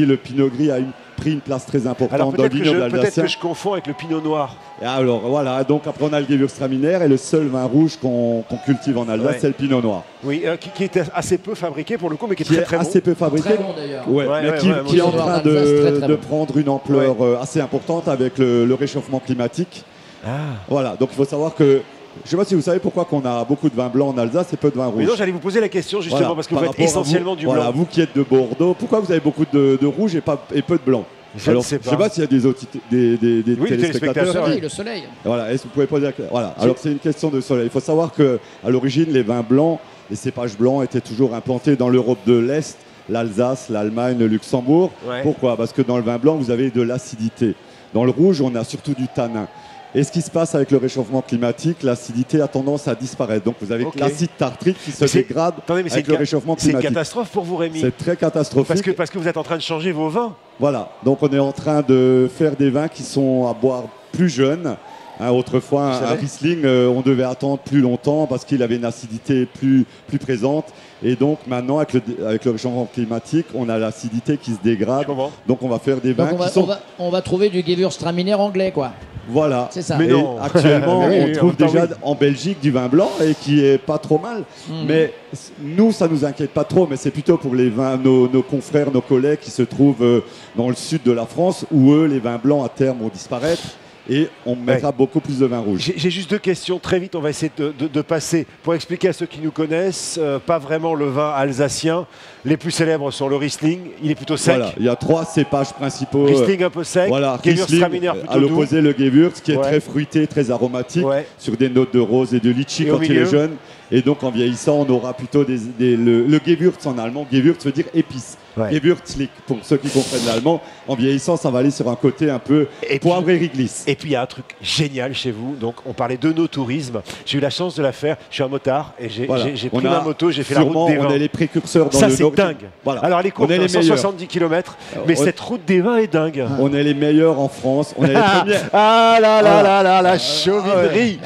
le Pinot Gris a pris une place très Alors importante dans le peut-être vignoble que alsacien. je confonds avec le pinot noir. Et alors voilà, donc après on a le Gewürztraminer et le seul vin rouge qu'on cultive en Alsace, Ouais. c'est le Pinot Noir. Oui, qui est assez peu fabriqué pour le coup, mais qui est Qui très est très bon. assez peu fabriqué. Très bon d'ailleurs. Ouais, Ouais, mais ouais, qui ouais, est en moi, train Alsace, très, très de bon. prendre une ampleur assez importante avec le réchauffement climatique. Ah. Voilà, donc il faut savoir que, je ne sais pas si vous savez pourquoi qu'on a beaucoup de vin blanc en Alsace et peu de vin rouge. Mais non, j'allais vous poser la question justement Voilà, parce que vous par faites rapport à essentiellement vous, du voilà, blanc. vous qui êtes de Bordeaux, pourquoi vous avez beaucoup de rouge et peu de blanc? Je Alors, ne sais je sais pas s'il y a des Oui, des téléspectateurs. téléspectateurs. Le soleil. Voilà, est-ce que vous pouvez poser la... Voilà, alors c'est une question de soleil. Il faut savoir qu'à l'origine, les vins blancs, les cépages blancs étaient toujours implantés dans l'Europe de l'Est, l'Alsace, l'Allemagne, le Luxembourg. Ouais. Pourquoi? Parce que dans le vin blanc, vous avez de l'acidité. Dans le rouge, on a surtout du tanin. Et ce qui se passe avec le réchauffement climatique, l'acidité a tendance à disparaître. Donc vous avez Ok. l'acide tartrique qui se C'est- dégrade Attendez, mais c'est avec le réchauffement c'est une climatique. catastrophe pour vous, Rémi. C'est très catastrophique. Parce que vous êtes en train de changer vos vins. Voilà, donc on est en train de faire des vins qui sont à boire plus jeunes. Hein, autrefois, Vous un savez Riesling, on devait attendre plus longtemps parce qu'il avait une acidité plus présente. Et donc maintenant, avec le réchauffement climatique, on a l'acidité qui se dégrade. Je comprends. Donc on va faire des vins Donc qui sont... on va trouver du Gewürztraminer anglais quoi. Voilà. C'est ça. Mais Et non. actuellement, Mais oui, on trouve en même temps, déjà oui. en Belgique du vin blanc et qui est pas trop mal. Mais nous, ça nous inquiète pas trop, mais c'est plutôt pour les vins, nos confrères, nos collègues qui se trouvent dans le sud de la France, où eux, les vins blancs à terme vont disparaître. Et on mettra beaucoup plus de vin rouge. J'ai juste deux questions, très vite, on va essayer de passer. Pour expliquer à ceux qui nous connaissent, pas vraiment le vin alsacien. Les plus célèbres sont le Riesling, il est plutôt sec. Voilà, il y a 3 cépages principaux. Riesling un peu sec, voilà, Gewürztraminer Riesling, plutôt à l'opposé le Gewürz qui est Ouais. très fruité, très aromatique, Ouais. sur des notes de rose et de litchi Et au quand il milieu est jeune. Et donc en vieillissant, on aura plutôt le Gewürz en allemand. Gewürz veut dire épice. Ouais. Gewürzlich, pour ceux qui comprennent l'allemand. En vieillissant, ça va aller sur un côté un peu poivre et réglisse. Et puis il y a un truc génial chez vous. Donc on parlait de nos tourismes. J'ai eu la chance de la faire. Je suis un motard et j'ai Voilà. pris On a ma moto, j'ai fait la sûrement, route des vins. on est les précurseurs dans ça le c'est Nord. dingue. Voilà. Alors elle est courte, On est les 170 km, mais on- cette route des vins est dingue. On est les meilleurs en France. On est les premiers. Ah là là Voilà. là là, la chauvinerie.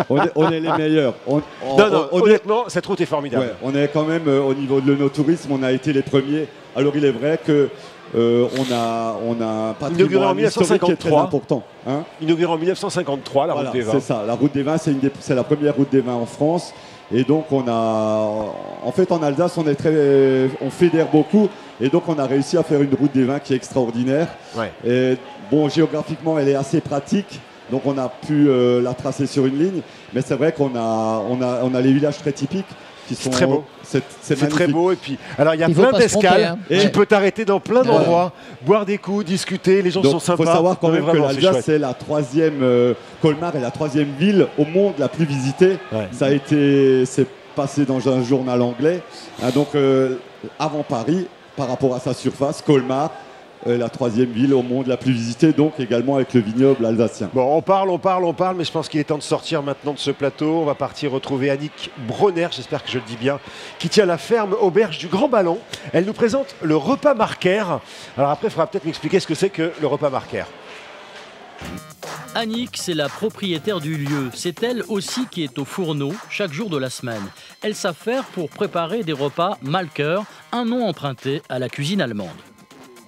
On est les meilleurs. Non, honnêtement, cette route est formidable. Ouais, on est quand même au niveau de l'onotourisme, on a été les premiers. Alors il est vrai que on a un Inauguré en patrimoine historique qui est très 1953. important. Hein. Inauguré en 1953, la Voilà, route des vins. c'est ça. La route des vins, c'est la première route des vins en France. Et donc en fait en Alsace, on fédère beaucoup. Et donc on a réussi à faire une route des vins qui est extraordinaire. Ouais. Et bon, géographiquement, elle est assez pratique. Donc on a pu la tracer sur une ligne. Mais c'est vrai qu'on a les villages très typiques qui sont très beau. C'est C'est très magnifique. beau. Et puis, alors il y a Il faut plein pas se tromper, d'escales. hein. Tu Et- peux t'arrêter dans plein d'endroits, boire des coups, discuter. Les gens Donc, sont il sympas. faut savoir quand Non, mais même que vraiment, c'est l'Alsace, chouette. c'est la troisième, Colmar est la troisième ville au monde la plus visitée. Ouais. C'est passé dans un journal anglais. Hein, donc, avant Paris, par rapport à sa surface, Colmar, la troisième ville au monde la plus visitée, donc également avec le vignoble alsacien. Bon, on parle, mais je pense qu'il est temps de sortir maintenant de ce plateau. On va partir retrouver Annick Bronner, j'espère que je le dis bien, qui tient la ferme auberge du Grand Ballon. Elle nous présente le repas Marker. Alors après, il faudra peut-être m'expliquer ce que c'est que le repas Marker. Annick, c'est la propriétaire du lieu. C'est elle aussi qui est au fourneau chaque jour de la semaine. Elle s'affaire pour préparer des repas Malker, un nom emprunté à la cuisine allemande.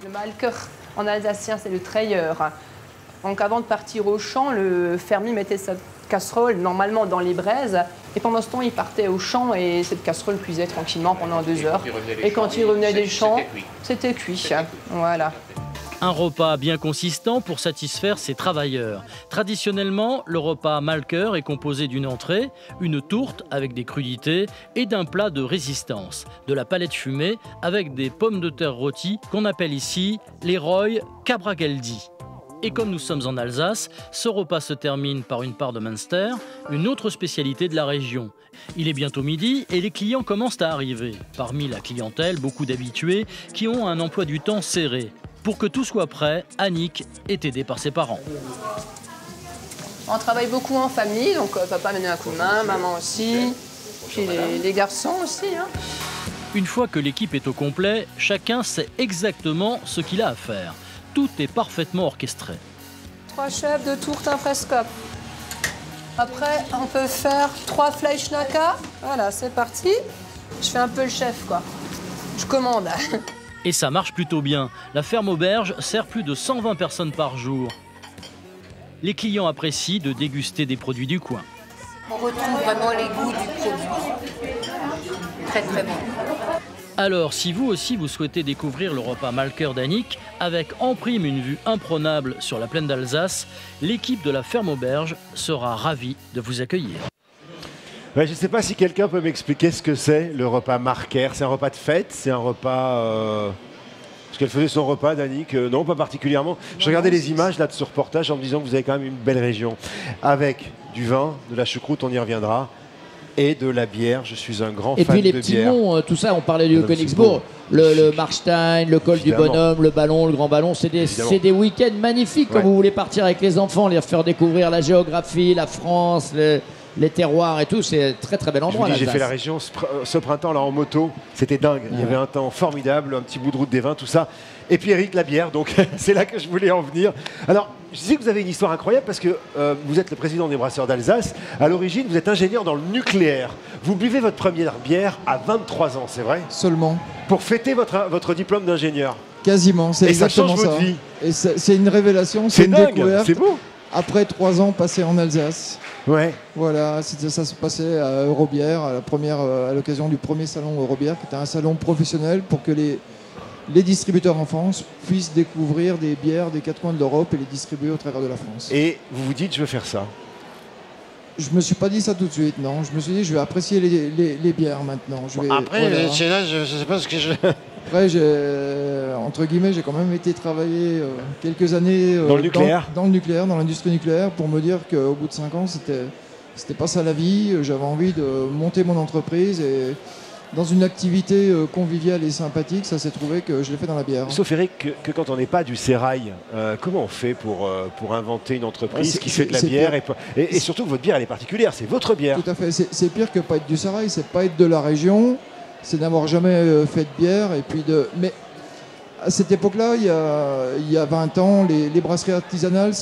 Le Malker en alsacien, c'est le treilleur. Donc avant de partir au champ, le fermier mettait sa casserole normalement dans les braises. Et pendant ce temps, il partait au champ et cette casserole cuisait tranquillement pendant 2 heures. Et quand il revenait des champs, c'était cuit. Voilà. Un repas bien consistant pour satisfaire ses travailleurs. Traditionnellement, le repas Malker est composé d'une entrée, une tourte avec des crudités et d'un plat de résistance, de la palette fumée avec des pommes de terre rôties qu'on appelle ici les Roy Cabrageldi. Et comme nous sommes en Alsace, ce repas se termine par une part de Münster, une autre spécialité de la région. Il est bientôt midi et les clients commencent à arriver. Parmi la clientèle, beaucoup d'habitués qui ont un emploi du temps serré. Pour que tout soit prêt, Annick est aidée par ses parents. On travaille beaucoup en famille, donc papa m'a donné un coup de main, maman aussi, puis les garçons aussi. Hein. Une fois que l'équipe est au complet, chacun sait exactement ce qu'il a à faire. Tout est parfaitement orchestré. 3 chefs de tourte un frescope. Après, on peut faire 3 Fleischnacker. Voilà, c'est parti. Je fais un peu le chef, quoi. Je commande. Et ça marche plutôt bien. La ferme auberge sert plus de 120 personnes par jour. Les clients apprécient de déguster des produits du coin. On retrouve vraiment les goûts du produit. Très très bon. Alors, si vous aussi vous souhaitez découvrir le repas Malker d'Annick, avec en prime une vue imprenable sur la plaine d'Alsace, l'équipe de la ferme auberge sera ravie de vous accueillir. Ouais, je ne sais pas si quelqu'un peut m'expliquer ce que c'est le repas Marker. C'est un repas de fête, c'est un repas... Parce qu'elle faisait son repas, d'Annick, non, pas particulièrement. Je regardais les images là, de ce reportage en me disant que vous avez quand même une belle région. Avec du vin, de la choucroute, on y reviendra, et de la bière. Je suis un grand Et fan puis les de petits bière. noms, tout ça, on parlait du Madame Königsbourg, le Markstein, le col Évidemment. du Bonhomme, le ballon, le grand ballon, c'est des week-ends magnifiques quand Ouais. vous voulez partir avec les enfants, les faire découvrir la géographie, la France, les terroirs et tout, c'est un très très bel Je vous endroit. dis, j'ai l'Alsace. fait la région ce printemps là en moto, c'était dingue. Il y avait un temps formidable, un petit bout de route des vins, tout ça. Et puis Eric, la bière, donc c'est là que je voulais en venir. Alors, je sais que vous avez une histoire incroyable parce que vous êtes le président des Brasseurs d'Alsace. À l'origine, vous êtes ingénieur dans le nucléaire. Vous buvez votre première bière à 23 ans, c'est vrai? Seulement. Pour fêter votre diplôme d'ingénieur. Quasiment, c'est Et ça exactement change ça. votre vie. Et c'est une révélation, c'est C'est une dingue, découverte. c'est beau. après 3 ans passés en Alsace. Ouais. Voilà, ça se passait à Eurobière, à l'occasion du premier salon Eurobière, qui était un salon professionnel pour que les distributeurs en France puissent découvrir des bières des 4 coins de l'Europe et les distribuer au travers de la France. Et vous vous dites, je veux faire ça? Je me suis pas dit ça tout de suite, non. Je me suis dit, je vais apprécier les bières maintenant. Après, là, je sais pas ce que je... Après, entre guillemets, j'ai quand même été travailler quelques années dans le nucléaire, dans l'industrie nucléaire, pour me dire qu'au bout de 5 ans, c'était pas ça la vie. J'avais envie de monter mon entreprise et dans une activité conviviale et sympathique, ça s'est trouvé que je l'ai fait dans la bière. Sauf Eric, que quand on n'est pas du sérail, comment on fait pour inventer une entreprise qui fait de la bière et surtout que votre bière elle est particulière, c'est votre bière. Tout à fait, c'est pire que pas être du sérail, c'est pas être de la région, c'est n'avoir jamais fait de bière et puis mais à cette époque-là, il y a 20 ans, les brasseries artisanales,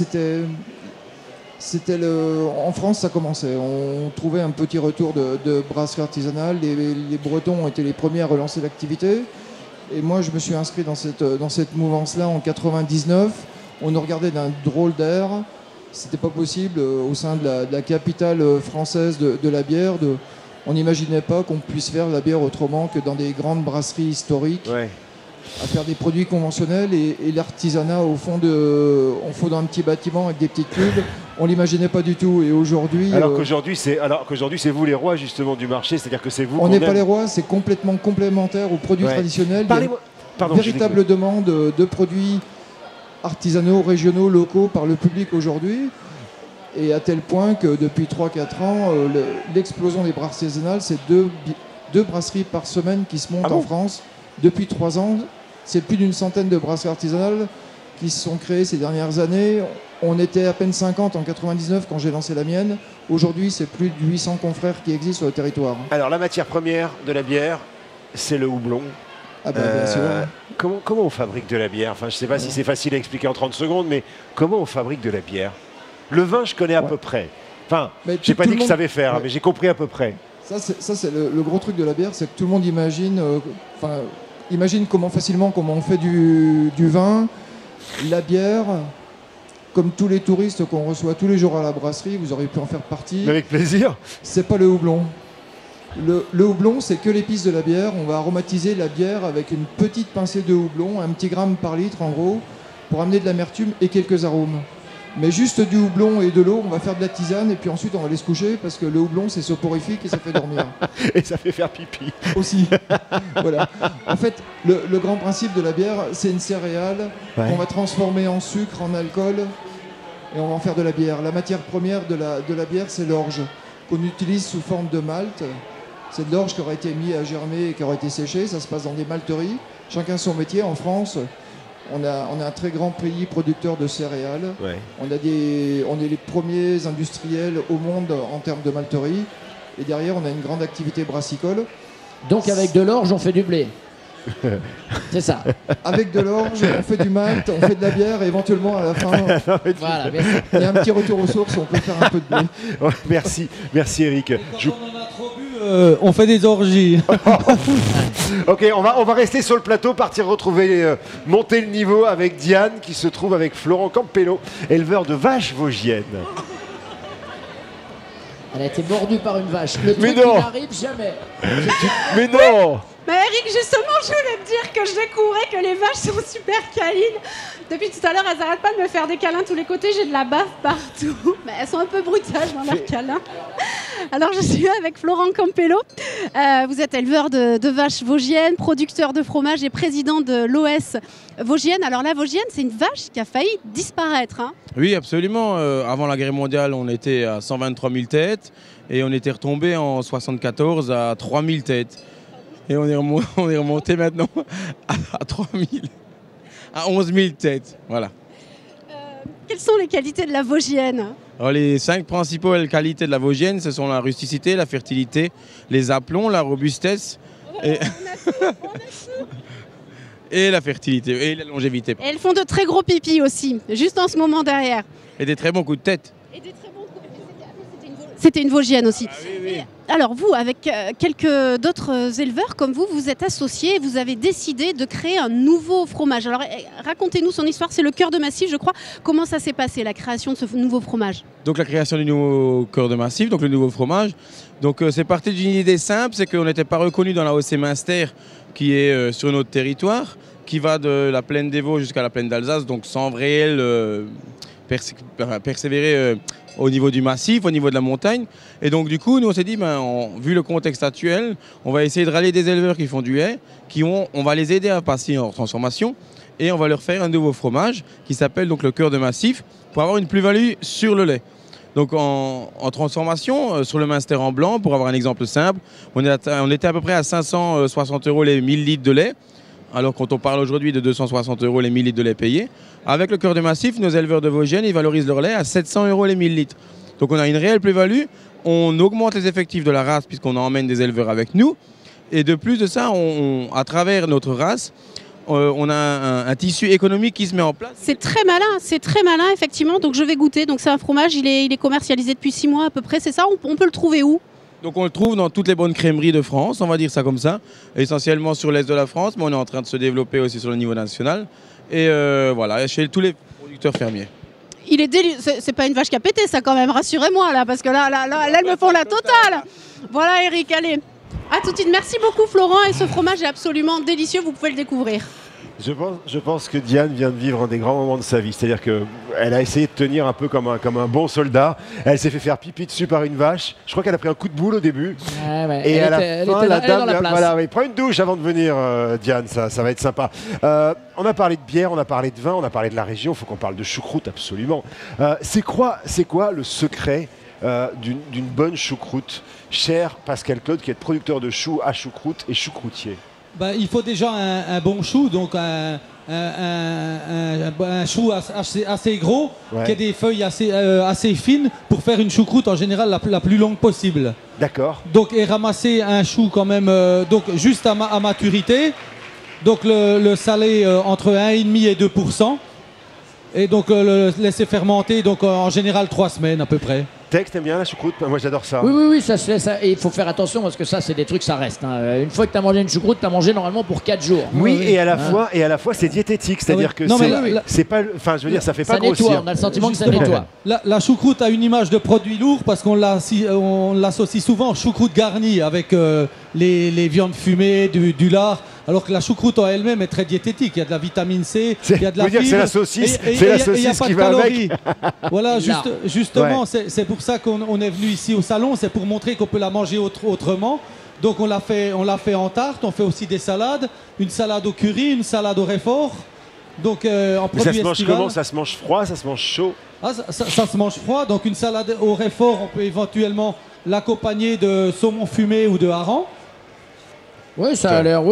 en France, ça commençait. On trouvait un petit retour de brasserie artisanale. Les Bretons ont été les premiers à relancer l'activité. Et moi, je me suis inscrit dans cette mouvance-là en 99. On nous regardait d'un drôle d'air. C'était pas possible au sein de la capitale française de la bière. On n'imaginait pas qu'on puisse faire la bière autrement que dans des grandes brasseries historiques. Ouais. À faire des produits conventionnels et l'artisanat au fond d'un petit bâtiment avec des petites cuves, on l'imaginait pas du tout. Et aujourd'hui, alors qu'aujourd'hui c'est vous les rois justement du marché, c'est-à-dire que c'est vous. On n'est pas les rois, c'est complètement complémentaire aux produits traditionnels. Il y a une véritable demande de produits artisanaux, régionaux, locaux par le public aujourd'hui. Et à tel point que depuis 3-4 ans, l'explosion des brasseries artisanales, c'est deux brasseries par semaine qui se montent en France. Depuis 3 ans, c'est plus d'une centaine de brasseries artisanales qui se sont créées ces dernières années. On était à peine 50 en 99 quand j'ai lancé la mienne. Aujourd'hui, c'est plus de 800 confrères qui existent sur le territoire. Alors, la matière première de la bière, c'est le houblon. Ah ben, bien sûr. Comment on fabrique de la bière? Enfin, je ne sais pas si c'est facile à expliquer en 30 secondes, mais comment on fabrique de la bière? Le vin, je connais à peu près. Enfin, je n'ai pas dit que je savais faire, mais j'ai compris à peu près. Ça, c'est le gros truc de la bière, c'est que tout le monde imagine, imagine comment on fait du vin, la bière, comme tous les touristes qu'on reçoit tous les jours à la brasserie, vous auriez pu en faire partie. Avec plaisir. C'est pas le houblon. Le houblon, c'est que l'épice de la bière. On va aromatiser la bière avec une petite pincée de houblon, 1 petit gramme par litre en gros, pour amener de l'amertume et quelques arômes. Mais juste du houblon et de l'eau, on va faire de la tisane et puis ensuite on va aller se coucher parce que le houblon c'est soporifique et ça fait dormir. Et ça fait faire pipi. Aussi. Voilà. En fait, le grand principe de la bière, c'est une céréale qu'on va transformer en sucre, en alcool et on va en faire de la bière. La matière première de la bière, c'est l'orge qu'on utilise sous forme de malt. C'est de l'orge qui aurait été mis à germer et qui aurait été séché. Ça se passe dans des malteries. Chacun son métier. En France, on a un très grand pays producteur de céréales. Ouais. On est les premiers industriels au monde en termes de malterie. Et derrière, on a une grande activité brassicole. Donc avec de l'orge, on fait du blé. C'est ça. Avec de l'orge, on fait du malt, on fait de la bière et éventuellement à la fin, voilà, il y a un petit retour aux sources, on peut faire un peu de blé. Ouais, merci Eric. Quand on en a trop bu, on fait des orgies. Ok, on va rester sur le plateau, partir retrouver, monter le niveau avec Diane qui se trouve avec Florent Campello, éleveur de vaches vosgiennes. Elle a été mordue par une vache. Le truc qui n'arrive jamais. Mais non. Mais Eric, justement, je voulais te dire que je découvrais que les vaches sont super câlines. Depuis tout à l'heure, elles n'arrêtent pas de me faire des câlins tous les côtés. J'ai de la baffe partout. Mais elles sont un peu brutales dans leurs câlins. Alors, je suis avec Florent Campello. Vous êtes éleveur de vaches vosgiennes, producteur de fromage et président de l'OS Vosgienne. Alors, la Vosgienne, c'est une vache qui a failli disparaître. Hein. Oui, absolument. Avant la guerre mondiale, on était à 123 000 têtes. Et on était retombé en 1974 à 3 000 têtes. Et on est remonté maintenant à 3 000, à 11 000 têtes. Voilà. Quelles sont les qualités de la Vosgienne? Alors, les 5 principales qualités de la Vosgienne, ce sont la rusticité, la fertilité, les aplombs, la robustesse et la fertilité et la longévité. Et elles font de très gros pipis aussi, juste en ce moment derrière. Et des très bons coups de tête. Et des très bons coups de tête. C'était une Vosgienne aussi. Ah, oui. Alors vous, avec quelques d'autres éleveurs comme vous êtes associés et vous avez décidé de créer un nouveau fromage. Alors racontez-nous son histoire, c'est le cœur de Massif je crois. Comment ça s'est passé la création de ce nouveau fromage? Donc la création du nouveau cœur de Massif, donc le nouveau fromage. Donc c'est parti d'une idée simple, c'est qu'on n'était pas reconnu dans la OC Munster qui est sur notre territoire, qui va de la plaine des Vosges jusqu'à la plaine d'Alsace, donc sans réel persévérer au niveau du massif, au niveau de la montagne. Et donc du coup, nous on s'est dit, vu le contexte actuel, on va essayer de rallier des éleveurs qui font du lait, on va les aider à passer en transformation et on va leur faire un nouveau fromage qui s'appelle donc le cœur de Massif pour avoir une plus-value sur le lait. Donc en transformation, sur le Munster en blanc, pour avoir un exemple simple, on était à peu près à 560 € les 1000 litres de lait. Alors quand on parle aujourd'hui de 260 € les 1000 litres de lait payés, avec le cœur de Massif, nos éleveurs de Vosgiennes, ils valorisent leur lait à 700 € les 1000 litres. Donc on a une réelle plus-value, on augmente les effectifs de la race puisqu'on emmène des éleveurs avec nous. Et de plus de ça, à travers notre race, on a un tissu économique qui se met en place. C'est très malin effectivement, donc je vais goûter. Donc c'est un fromage, il est commercialisé depuis 6 mois à peu près, c'est ça? On peut le trouver où? Donc on le trouve dans toutes les bonnes crèmeries de France, on va dire ça comme ça, essentiellement sur l'est de la France, mais on est en train de se développer aussi sur le niveau national, et voilà, chez tous les producteurs fermiers. Il est c'est pas une vache qui a pété ça quand même, rassurez-moi là, parce que là, elles me font la totale. Voilà Eric, allez. À tout de suite, merci beaucoup Florent, et ce fromage est absolument délicieux, vous pouvez le découvrir. Je pense que Diane vient de vivre un des grands moments de sa vie. C'est-à-dire qu'elle a essayé de tenir un peu comme un bon soldat. Elle s'est fait faire pipi dessus par une vache. Je crois qu'elle a pris un coup de boule au début. Ouais. Et à la fin, la dame, voilà, prends une douche avant de venir, Diane, ça va être sympa. On a parlé de bière, on a parlé de vin, on a parlé de la région. Il faut qu'on parle de choucroute, absolument. C'est quoi le secret d'une bonne choucroute, cher Pascal Claude, qui est producteur de choux à choucroute et choucroutier? Il faut déjà un bon chou, donc un chou assez gros, qui a des feuilles assez fines pour faire une choucroute en général la plus longue possible. D'accord. Donc et ramasser un chou quand même donc juste à maturité, donc le saler entre 1,5 et 2%, et donc le laisser fermenter donc en général 3 semaines à peu près. Tex, t'aimes bien la choucroute? Moi j'adore ça. Oui, ça se fait ça. Et il faut faire attention parce que ça, c'est des trucs, ça reste. Hein. Une fois que tu as mangé une choucroute, tu as mangé normalement pour 4 jours. Oui, et à la fois, c'est diététique. C'est-à-dire que c'est pas. Enfin, je veux dire, ça fait pas grossir. Nettoie, on a le sentiment que ça nettoie. La choucroute a une image de produit lourd parce qu'on l'associe souvent en choucroute garnie avec les viandes fumées, du lard. Alors que la choucroute en elle-même est très diététique. Il y a de la vitamine C, il y a de la fibre. C'est la saucisse, il n'y a pas qui de va calories. avec. Voilà, justement, c'est pour ça qu'on est venu ici au salon. C'est pour montrer qu'on peut la manger autrement. Donc on l'a fait en tarte. On fait aussi des salades. Une salade au curry, une salade au réfort. Donc en produit ça se mange estival. comment? Ça se mange froid, ça se mange chaud? Ça se mange froid. Donc une salade au réfort, on peut éventuellement l'accompagner de saumon fumé ou de hareng. Oui, ça a l'air.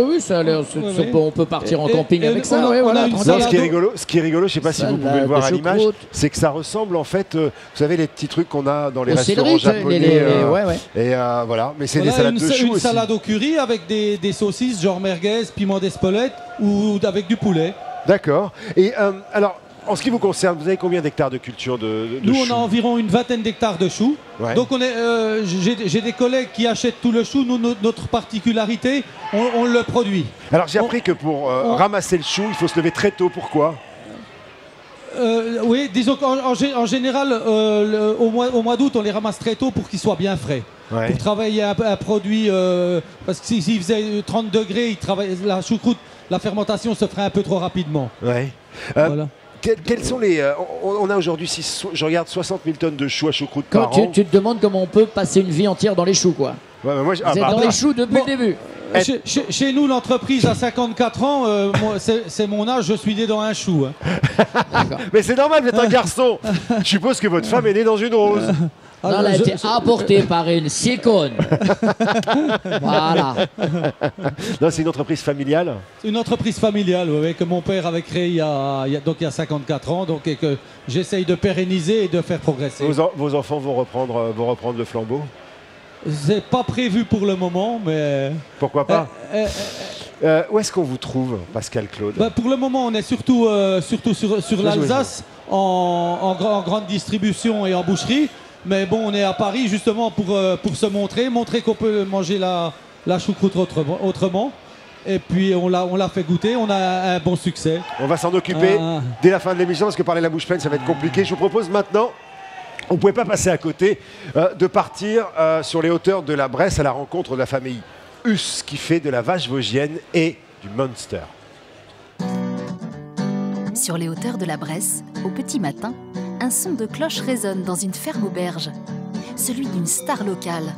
On peut partir en camping avec ça. Ce qui est rigolo, je ne sais pas si vous pouvez le voir à l'image, c'est que ça ressemble en fait, vous savez, les petits trucs qu'on a dans les restaurants japonais. Et voilà, mais c'est des salades de choux une aussi. salade au curry avec des saucisses, genre merguez, piment d'Espelette ou avec du poulet. D'accord. Et alors, en ce qui vous concerne, vous avez combien d'hectares de culture de Nous, choux? on a environ une vingtaine d'hectares de choux. Ouais. Donc, j'ai des collègues qui achètent tout le chou. Nous, notre particularité, on le produit. Alors, j'ai appris que pour ramasser le chou, il faut se lever très tôt. Pourquoi? Oui, disons qu'en général, au mois d'août, on les ramasse très tôt pour qu'ils soient bien frais. Ouais. Pour travailler un produit, parce que s'il faisait 30 degrés, la choucroute, la fermentation se ferait un peu trop rapidement. Ouais. Voilà. Quels sont les... on a aujourd'hui, je regarde, 60 000 tonnes de choux à choucroute par an. Tu te demandes comment on peut passer une vie entière dans les choux, quoi. Ouais, mais moi, Vous êtes dans les choux depuis le début. Chez nous, l'entreprise a 54 ans, c'est mon âge, je suis né dans un chou. Hein. Mais c'est normal, vous êtes un garçon. Je suppose que votre femme est née dans une rose. Non, elle a été apportée par une ciconne. Voilà. Non, c'est une entreprise familiale. C'est une entreprise familiale, que mon père avait créée il y a 54 ans, donc, et que j'essaye de pérenniser et de faire progresser. Vos enfants vont reprendre le flambeau? C'est pas prévu pour le moment, mais... Pourquoi pas? Où est-ce qu'on vous trouve, Pascal Claude? Pour le moment, on est surtout sur l'Alsace, en grande distribution et en boucherie. Mais bon, on est à Paris justement pour se montrer qu'on peut manger la choucroute autrement. Et puis on l'a fait goûter, on a un bon succès. On va s'en occuper dès la fin de l'émission parce que parler la bouche pleine, ça va être compliqué. Je vous propose maintenant, on ne pouvait pas passer à côté, de partir sur les hauteurs de la Bresse à la rencontre de la famille Huss qui fait de la vache vosgienne et du Munster. Sur les hauteurs de la Bresse, au petit matin, un son de cloche résonne dans une ferme auberge. Celui d'une star locale,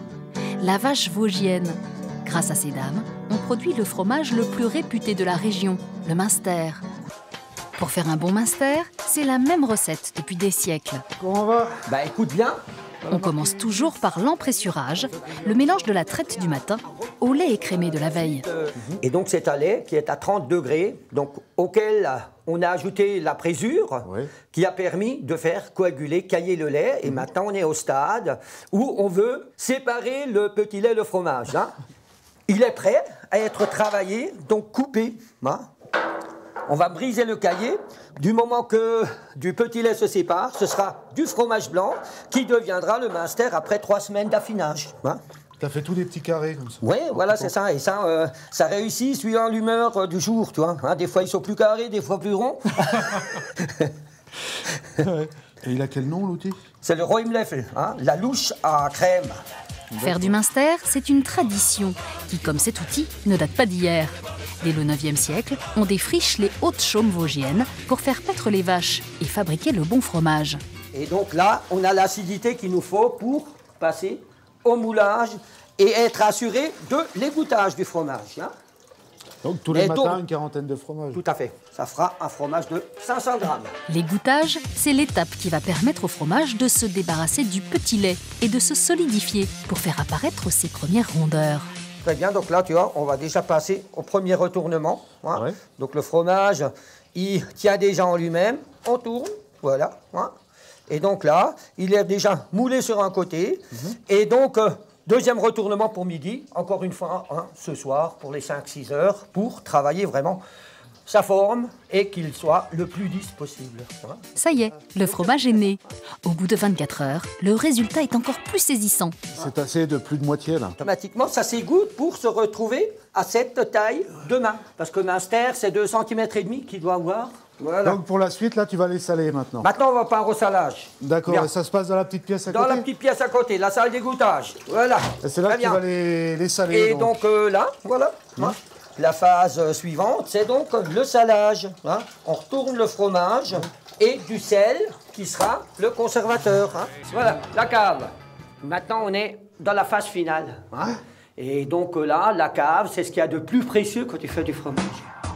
la vache vosgienne. Grâce à ces dames, on produit le fromage le plus réputé de la région, le Munster. Pour faire un bon Munster, c'est la même recette depuis des siècles. Comment va? Bah écoute bien. On commence toujours par l'empressurage, le mélange de la traite du matin au lait écrémé de la veille. Et donc c'est un lait qui est à 30 degrés, donc auquel on a ajouté la présure qui a permis de faire coaguler, cailler le lait. Et maintenant on est au stade où on veut séparer le petit lait et le fromage. Hein. Il est prêt à être travaillé, donc coupé. Hein. On va briser le caillé. Du moment que du petit lait se sépare, ce sera du fromage blanc qui deviendra le Munster après 3 semaines d'affinage. Hein. Tu as fait tous des petits carrés comme ça. Oui, voilà, c'est ça. Et ça, ça réussit suivant l'humeur du jour, tu vois. Hein, des fois, ils sont plus carrés, des fois plus ronds. Et il a quel nom, l'outil? C'est le Roimleffel, hein, la louche à crème. Faire du Munster, c'est une tradition qui, comme cet outil, ne date pas d'hier. Dès le 9e siècle, on défriche les hautes chaumes vosgiennes pour faire paître les vaches et fabriquer le bon fromage. Et donc là, on a l'acidité qu'il nous faut pour passer au moulage et être assuré de l'égouttage du fromage. Hein. Donc tous les matins, une quarantaine de fromages. Tout à fait. Ça fera un fromage de 500 grammes. L'égouttage, c'est l'étape qui va permettre au fromage de se débarrasser du petit lait et de se solidifier pour faire apparaître ses premières rondeurs. Très bien, donc là, tu vois, on va déjà passer au premier retournement. Hein. Ouais. Donc le fromage, il tient déjà en lui-même. On tourne, voilà. Hein. Et donc là, il est déjà moulé sur un côté. Et donc, deuxième retournement pour midi, encore une fois, hein, ce soir, pour les 5-6 heures, pour travailler vraiment sa forme et qu'il soit le plus lisse possible. Hein. Ça y est, le fromage est né. Au bout de 24 heures, le résultat est encore plus saisissant. C'est assez de plus de moitié, là. Automatiquement, ça s'égoutte pour se retrouver à cette taille de main. Parce que Munster, c'est 2,5 cm qu'il doit avoir. Voilà. Donc pour la suite, là, tu vas les saler maintenant. Maintenant, on va pas au salage. D'accord, et ça se passe dans la petite pièce à côté? Dans la petite pièce à côté, la salle d'égouttage. Voilà. Et c'est là que tu vas les saler. Et donc là, voilà. Hein. La phase suivante, c'est donc le salage. Hein. On retourne le fromage et du sel qui sera le conservateur. Hein. Voilà, la cave. Maintenant, on est dans la phase finale. Hein. Et donc là, la cave, c'est ce qu'il y a de plus précieux quand tu fais du fromage.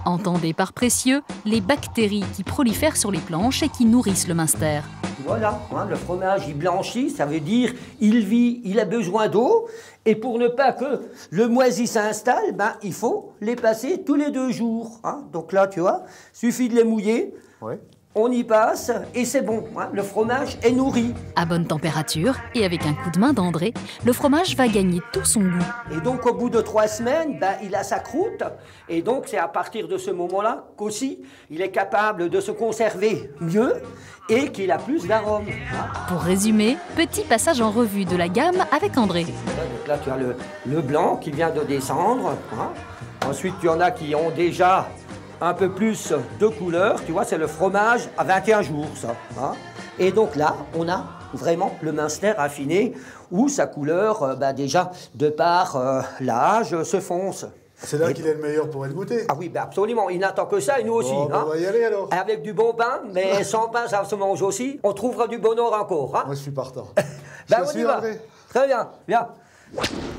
Entendez par précieux les bactéries qui prolifèrent sur les planches et qui nourrissent le Munster. Voilà, hein, le fromage, il blanchit, ça veut dire il vit, il a besoin d'eau. Et pour ne pas que le moisi s'installe, ben, il faut les passer tous les 2 jours. Hein. Donc là, tu vois, suffit de les mouiller. Ouais. On y passe et c'est bon, hein, le fromage est nourri. À bonne température et avec un coup de main d'André, le fromage va gagner tout son goût. Et donc au bout de 3 semaines, ben, il a sa croûte. Et donc c'est à partir de ce moment-là qu'aussi il est capable de se conserver mieux et qu'il a plus d'arôme. Pour résumer, petit passage en revue de la gamme avec André. Donc là tu as le blanc qui vient de descendre. Hein. Ensuite tu en as qui ont déjà un peu plus de couleur, tu vois, c'est le fromage à 21 jours, ça. Hein. Et donc là, on a vraiment le Munster affiné, où sa couleur, déjà, de par l'âge, se fonce. C'est là qu'il est le meilleur pour être goûté. Ah oui, absolument, il n'attend que ça, et nous aussi. Bon, hein. On va y aller alors. Avec du bon pain, mais sans pain, ça se mange aussi. On trouvera du bonheur encore. Hein. Moi, je suis partant. On y va. Très bien, bien.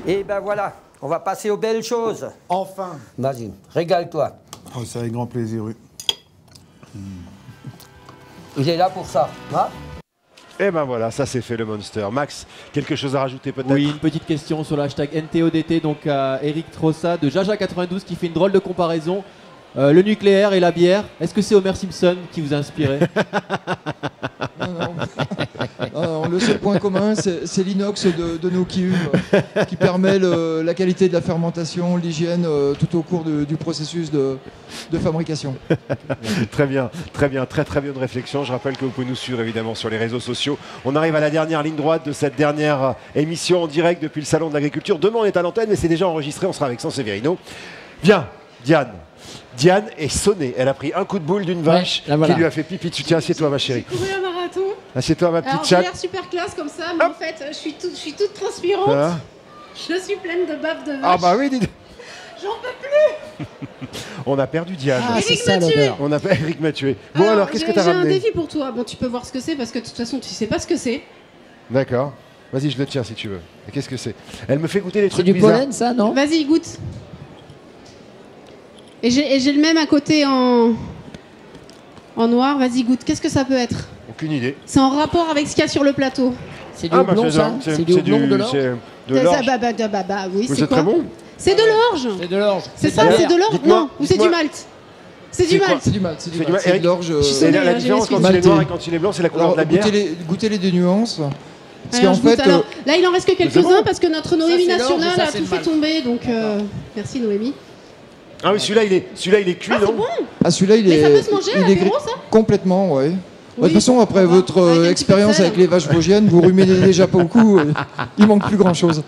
Et ben voilà, on va passer aux belles choses. Enfin. Vas-y, régale-toi. Oh, c'est avec grand plaisir, oui. Il est là pour ça. Hein. Et ben voilà, ça c'est fait le Munster. Max, quelque chose à rajouter peut-être? Oui, une petite question sur le hashtag NTODT, donc à Eric Trossa de Jaja92 qui fait une drôle de comparaison. Le nucléaire et la bière, est-ce que c'est Homer Simpson qui vous a inspiré? Non, le seul point commun, c'est l'inox de nos cuves qui permet la qualité de la fermentation, l'hygiène tout au cours du processus de fabrication. Très bien, très bien, très bien de réflexion. Je rappelle que vous pouvez nous suivre évidemment sur les réseaux sociaux. On arrive à la dernière ligne droite de cette dernière émission en direct depuis le Salon de l'Agriculture. Demain on est à l'antenne, mais c'est déjà enregistré, on sera avec Sanseverino. Viens, Diane. Diane est sonnée. Elle a pris un coup de boule d'une vache qui lui a fait pipi dessus. Tiens, assieds-toi ma chérie. J'ai couru un marathon. Assieds-toi ma Alors petite j'ai chatte. l'air super classe comme ça, mais en fait je suis toute transpirante. Voilà. Je suis pleine de bave de vache. Ah bah oui, dis. J'en peux plus. On a perdu Diane. Ah, Eric m'a tué. Eric m'a tué. Bon alors, qu'est-ce que t'as J'ai un ramené? défi pour toi. Bon, tu peux voir ce que c'est parce que de toute façon tu sais pas ce que c'est. D'accord. Vas-y, je le tiens si tu veux. Et qu'est-ce que c'est? Elle me fait goûter des C'est trucs du bizarres. pollen, ça, non? Vas-y, goûte. Et j'ai le même à côté en noir. Vas-y, goûte. Qu'est-ce que ça peut être? Aucune idée. C'est en rapport avec ce qu'il y a sur le plateau. C'est du houblon, ça? C'est du houblon de l'orge? De l'orge. Oui, Mais c'est quoi? très bon. C'est de l'orge. C'est de l'orge. C'est ça, c'est de l'orge? Dites-moi, Non, ou c'est du dites-moi. malt? C'est du malt. C'est du malt, c'est du C'est du malt. malt. C'est de Eric, l'orge. Et la différence quand il est noir et quand il est blanc, c'est la couleur de la bière. Goûtez les deux nuances. Parce Alors, qu'en je goûte. fait, Alors, là, il en reste que c'est quelques-uns bon. parce que notre Noémie c'est l'orge, nationale ça, a c'est tout le fait malt. tomber. Donc, merci Noémie. Ah oui, celui-là il est cuit, non? ah, celui-là, il Mais est. ça peut se manger à il est l'apéro, gris- ça? Complètement, ouais. De Oui, toute façon, après pourquoi pas. Avec un votre petit expérience peu de avec sel. les vaches vosgiennes, vous ruminez déjà beaucoup. Il manque plus grand-chose.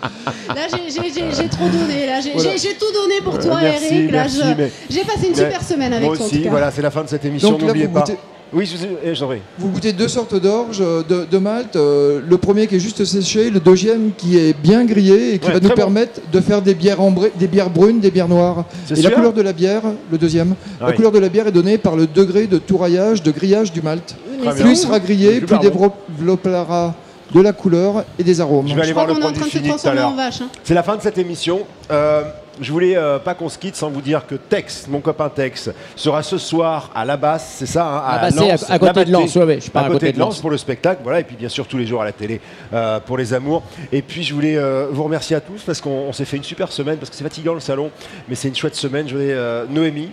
Là, j'ai trop donné. Là, j'ai Voilà. j'ai tout donné pour toi, Merci, Eric. Là, merci, mais- j'ai passé une super semaine avec Moi toi. En aussi, tout cas. voilà, c'est la fin de cette émission, Donc là, n'oubliez vous pas. goûtez- Oui, j'en prie. Vous goûtez deux sortes d'orge, de malt. Le premier qui est juste séché, le deuxième qui est bien grillé et qui Ouais, va nous très bon. permettre de faire des bières des bières brunes, des bières noires. C'est Et la celui-là couleur de la bière, le deuxième, Ah la oui. couleur de la bière est donnée par le degré de touraillage, de grillage du malt. mais Très c'est Plus il bon, sera hein. grillé, Super plus bon. développera de la couleur et des arômes. Je vais aller Je voir crois le qu'on est en produit train de se fini tout à transformer l'heure. en vache. Hein. C'est la fin de cette émission. Je voulais pas qu'on se quitte sans vous dire que Tex, mon copain Tex, sera ce soir à la Basse, c'est ça, hein, La Basse, c'est à côté de Lens, ouais, je pars à côté de Lens pour le spectacle, voilà, et puis bien sûr tous les jours à la télé pour les amours. Et puis je voulais vous remercier à tous parce qu'on s'est fait une super semaine, parce que c'est fatigant le salon, mais c'est une chouette semaine. Je voulais Noémie,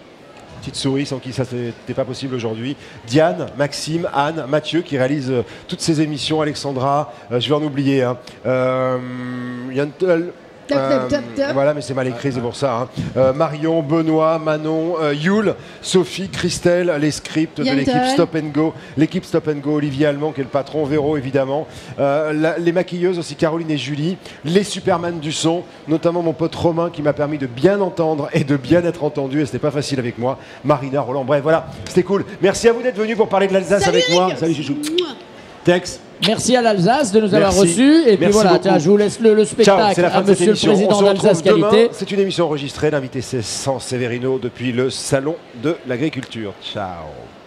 petite souris sans qui ça n'était pas possible aujourd'hui, Diane, Maxime, Anne, Mathieu qui réalise toutes ces émissions, Alexandra, je vais en oublier, hein. Yantel. Voilà, mais c'est mal écrit, c'est pour ça. Hein. Marion, Benoît, Manon, Yul, Sophie, Christelle, les scripts de Yantel. l'équipe Stop Go, Olivier Allemand qui est le patron, Véro évidemment, les maquilleuses aussi, Caroline et Julie, les Superman du son, notamment mon pote Romain qui m'a permis de bien entendre et de bien être entendu, et c'était pas facile avec moi, Marina, Roland, bref, voilà, c'était cool. Merci à vous d'être venus pour parler de l'Alsace Salut, avec moi. Eric. Salut chouchou. Tex. Merci à l'Alsace de nous avoir Merci. reçus. Et puis Merci voilà, beaucoup. tiens, je vous laisse le Ciao, spectacle c'est la fin à de cette Monsieur le émission. On Président se retrouve d'Alsace demain. Qualité. C'est une émission enregistrée. L'invité c'est Sanseverino depuis le Salon de l'Agriculture. Ciao.